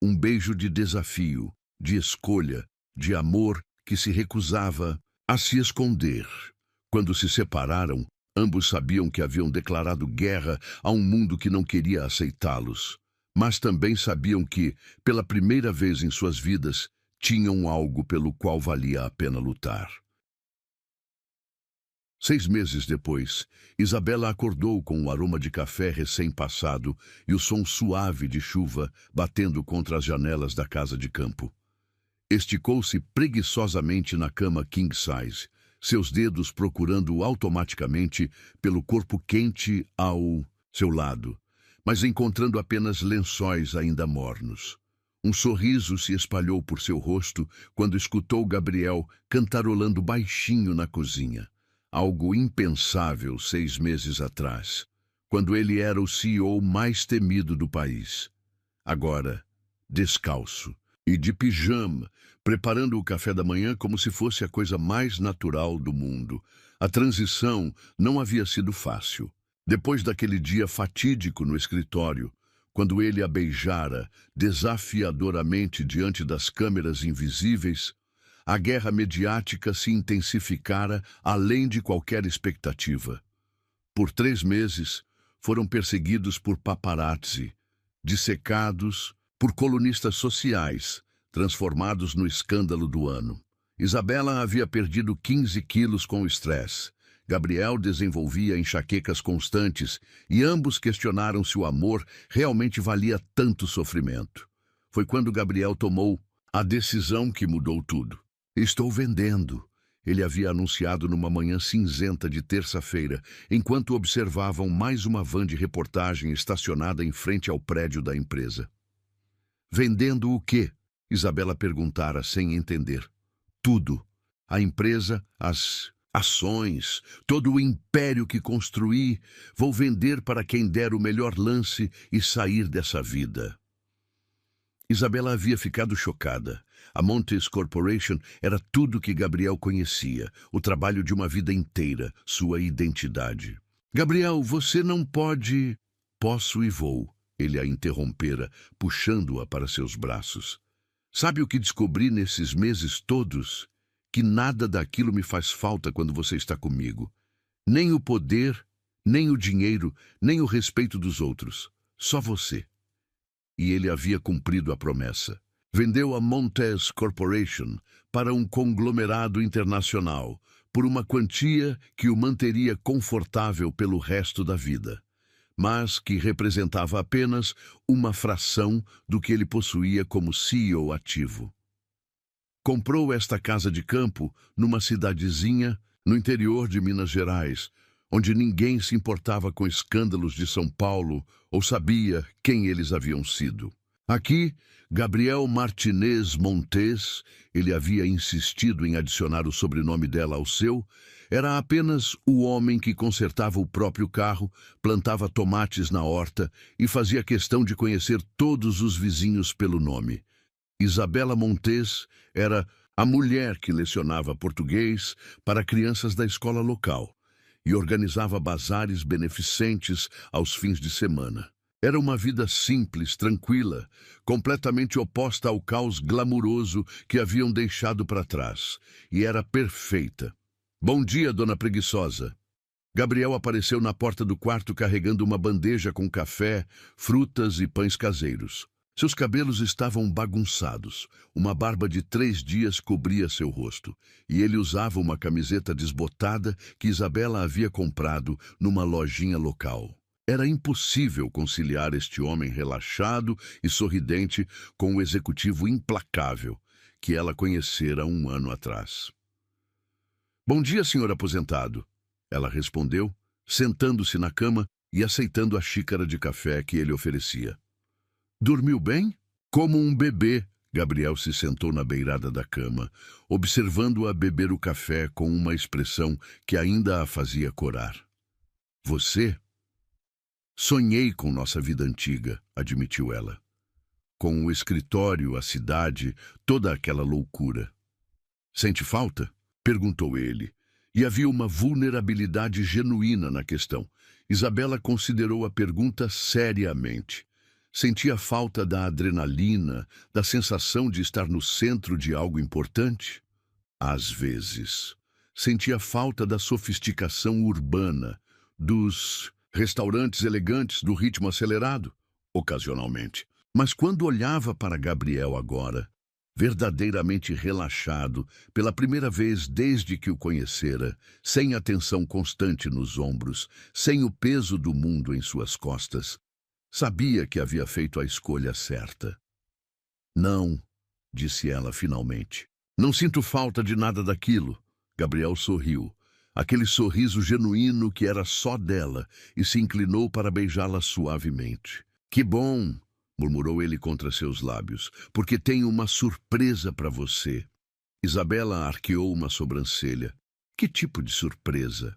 Um beijo de desafio, de escolha, de amor que se recusava a se esconder. Quando se separaram, ambos sabiam que haviam declarado guerra a um mundo que não queria aceitá-los. Mas também sabiam que, pela primeira vez em suas vidas, tinham algo pelo qual valia a pena lutar. 6 meses depois, Isabela acordou com o aroma de café recém-passado e o som suave de chuva batendo contra as janelas da casa de campo. Esticou-se preguiçosamente na cama king size, seus dedos procurando automaticamente pelo corpo quente ao seu lado, mas encontrando apenas lençóis ainda mornos. Um sorriso se espalhou por seu rosto quando escutou Gabriel cantarolando baixinho na cozinha. Algo impensável 6 meses atrás, quando ele era o CEO mais temido do país. Agora, descalço e de pijama, preparando o café da manhã como se fosse a coisa mais natural do mundo. A transição não havia sido fácil. Depois daquele dia fatídico no escritório, quando ele a beijara desafiadoramente diante das câmeras invisíveis, a guerra mediática se intensificara além de qualquer expectativa. Por 3 meses, foram perseguidos por paparazzi, dissecados por colunistas sociais, transformados no escândalo do ano. Isabela havia perdido 15 quilos com o estresse. Gabriel desenvolvia enxaquecas constantes e ambos questionaram se o amor realmente valia tanto sofrimento. Foi quando Gabriel tomou a decisão que mudou tudo. Estou vendendo, ele havia anunciado numa manhã cinzenta de terça-feira, enquanto observavam mais uma van de reportagem estacionada em frente ao prédio da empresa. Vendendo o quê? Isabela perguntara sem entender. Tudo. A empresa, as ações, todo o império que construí, vou vender para quem der o melhor lance e sair dessa vida. Isabela havia ficado chocada. A Montes Corporation era tudo que Gabriel conhecia, o trabalho de uma vida inteira, sua identidade. Gabriel, você não pode... Posso e vou, ele a interrompera, puxando-a para seus braços. Sabe o que descobri nesses meses todos? Que nada daquilo me faz falta quando você está comigo. Nem o poder, nem o dinheiro, nem o respeito dos outros. Só você. E ele havia cumprido a promessa. Vendeu a Montes Corporation para um conglomerado internacional, por uma quantia que o manteria confortável pelo resto da vida, mas que representava apenas uma fração do que ele possuía como CEO ativo. Comprou esta casa de campo numa cidadezinha no interior de Minas Gerais, onde ninguém se importava com escândalos de São Paulo ou sabia quem eles haviam sido. Aqui, Gabriel Martinez Montes, ele havia insistido em adicionar o sobrenome dela ao seu, era apenas o homem que consertava o próprio carro, plantava tomates na horta e fazia questão de conhecer todos os vizinhos pelo nome. Isabela Montes era a mulher que lecionava português para crianças da escola local e organizava bazares beneficentes aos fins de semana. Era uma vida simples, tranquila, completamente oposta ao caos glamuroso que haviam deixado para trás, e era perfeita. Bom dia, dona Preguiçosa. Gabriel apareceu na porta do quarto carregando uma bandeja com café, frutas e pães caseiros. Seus cabelos estavam bagunçados, uma barba de 3 dias cobria seu rosto, e ele usava uma camiseta desbotada que Isabela havia comprado numa lojinha local. Era impossível conciliar este homem relaxado e sorridente com o executivo implacável que ela conhecera 1 ano atrás. Bom dia, senhor aposentado, ela respondeu, sentando-se na cama e aceitando a xícara de café que ele oferecia. Dormiu bem? Como um bebê. Gabriel se sentou na beirada da cama, observando-a beber o café com uma expressão que ainda a fazia corar. Você? Sonhei com nossa vida antiga, admitiu ela. Com o escritório, a cidade, toda aquela loucura. Sente falta? Perguntou ele. E havia uma vulnerabilidade genuína na questão. Isabela considerou a pergunta seriamente. Sentia falta da adrenalina, da sensação de estar no centro de algo importante? Às vezes. Sentia falta da sofisticação urbana, dos restaurantes elegantes, do ritmo acelerado? Ocasionalmente. Mas quando olhava para Gabriel agora, verdadeiramente relaxado, pela primeira vez desde que o conhecera, sem a tensão constante nos ombros, sem o peso do mundo em suas costas. Sabia que havia feito a escolha certa. Não, disse ela finalmente. Não sinto falta de nada daquilo. Gabriel sorriu. Aquele sorriso genuíno que era só dela, e se inclinou para beijá-la suavemente. Que bom, murmurou ele contra seus lábios, porque tenho uma surpresa para você. Isabela arqueou uma sobrancelha. Que tipo de surpresa?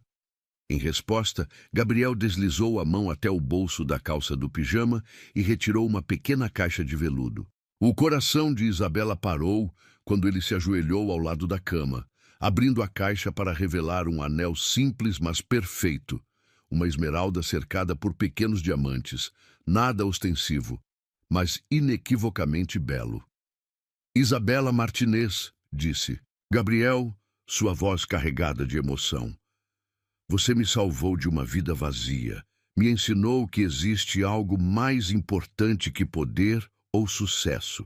Em resposta, Gabriel deslizou a mão até o bolso da calça do pijama e retirou uma pequena caixa de veludo. O coração de Isabela parou quando ele se ajoelhou ao lado da cama, abrindo a caixa para revelar um anel simples, mas perfeito. Uma esmeralda cercada por pequenos diamantes, nada ostensivo, mas inequivocamente belo. Isabela Martinez, disse. Gabriel, sua voz carregada de emoção. Você me salvou de uma vida vazia. Me ensinou que existe algo mais importante que poder ou sucesso.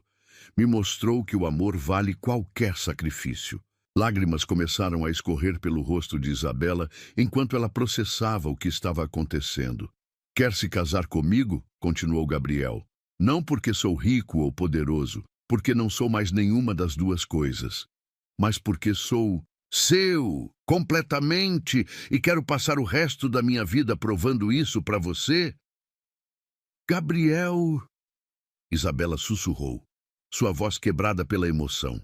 Me mostrou que o amor vale qualquer sacrifício. Lágrimas começaram a escorrer pelo rosto de Isabela enquanto ela processava o que estava acontecendo. Quer se casar comigo? Continuou Gabriel. Não porque sou rico ou poderoso, porque não sou mais nenhuma das duas coisas, mas porque sou seu, completamente, e quero passar o resto da minha vida provando isso para você. Gabriel, Isabela sussurrou, sua voz quebrada pela emoção.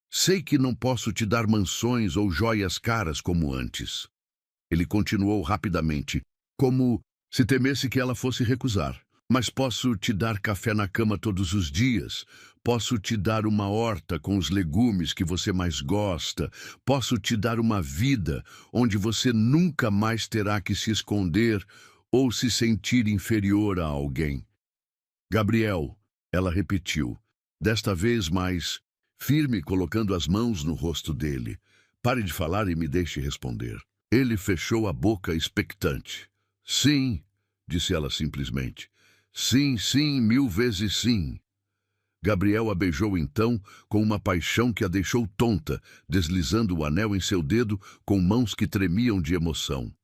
Sei que não posso te dar mansões ou joias caras como antes. Ele continuou rapidamente, como se temesse que ela fosse recusar. Mas posso te dar café na cama todos os dias, posso te dar uma horta com os legumes que você mais gosta, posso te dar uma vida onde você nunca mais terá que se esconder ou se sentir inferior a alguém. Gabriel, ela repetiu, desta vez mais firme, colocando as mãos no rosto dele. Pare de falar e me deixe responder. Ele fechou a boca expectante. Sim, disse ela simplesmente. Sim, sim, 1000 vezes sim. Gabriel a beijou então com uma paixão que a deixou tonta, deslizando o anel em seu dedo com mãos que tremiam de emoção.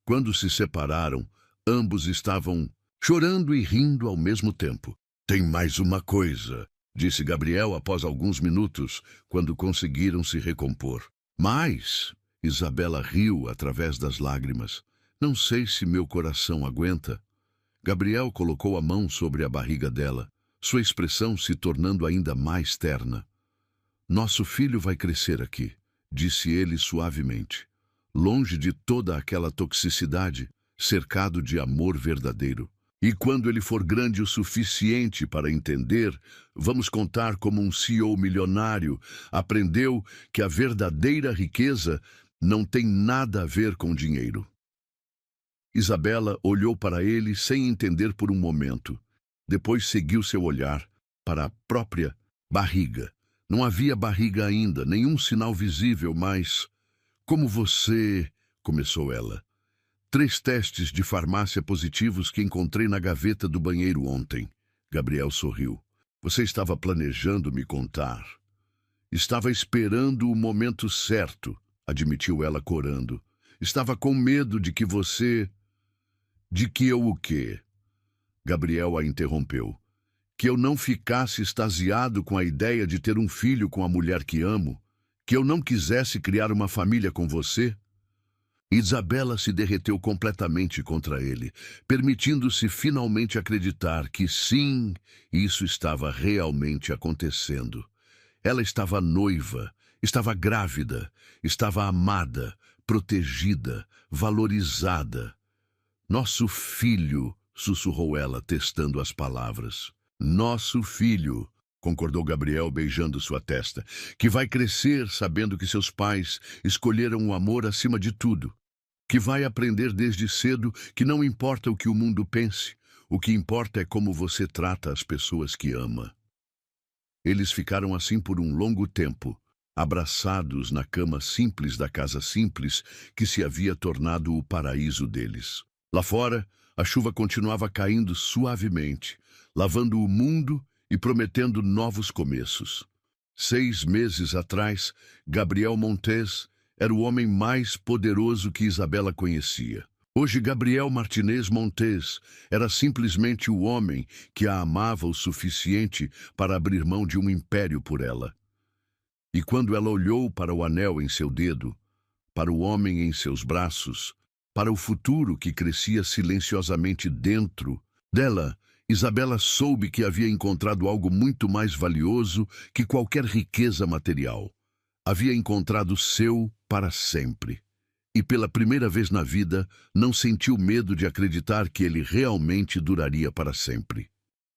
Quando se separaram, ambos estavam chorando e rindo ao mesmo tempo. Tem mais uma coisa, disse Gabriel após alguns minutos, quando conseguiram se recompor. Mas, Isabela riu através das lágrimas. Não sei se meu coração aguenta. Gabriel colocou a mão sobre a barriga dela, sua expressão se tornando ainda mais terna. Nosso filho vai crescer aqui, disse ele suavemente, longe de toda aquela toxicidade, cercado de amor verdadeiro. E quando ele for grande o suficiente para entender, vamos contar como um CEO milionário aprendeu que a verdadeira riqueza não tem nada a ver com dinheiro. Isabela olhou para ele sem entender por um momento. Depois seguiu seu olhar para a própria barriga. Não havia barriga ainda, nenhum sinal visível, mas... Como você... começou ela. 3 testes de farmácia positivos que encontrei na gaveta do banheiro ontem. Gabriel sorriu. Você estava planejando me contar. Estava esperando o momento certo, admitiu ela corando. Estava com medo de que você... De que eu o quê? Gabriel a interrompeu. Que eu não ficasse extasiado com a ideia de ter um filho com a mulher que amo? Que eu não quisesse criar uma família com você? Isabela se derreteu completamente contra ele, permitindo-se finalmente acreditar que sim, isso estava realmente acontecendo. Ela estava noiva, estava grávida, estava amada, protegida, valorizada. Nosso filho, sussurrou ela, testando as palavras. Nosso filho, concordou Gabriel, beijando sua testa, que vai crescer sabendo que seus pais escolheram o amor acima de tudo, que vai aprender desde cedo que não importa o que o mundo pense, o que importa é como você trata as pessoas que ama. Eles ficaram assim por um longo tempo, abraçados na cama simples da casa simples que se havia tornado o paraíso deles. Lá fora, a chuva continuava caindo suavemente, lavando o mundo e prometendo novos começos. 6 meses atrás, Gabriel Montes era o homem mais poderoso que Isabela conhecia. Hoje, Gabriel Martinez Montes era simplesmente o homem que a amava o suficiente para abrir mão de um império por ela. E quando ela olhou para o anel em seu dedo, para o homem em seus braços, para o futuro que crescia silenciosamente dentro dela, Isabela soube que havia encontrado algo muito mais valioso que qualquer riqueza material. Havia encontrado seu para sempre. E pela primeira vez na vida, não sentiu medo de acreditar que ele realmente duraria para sempre.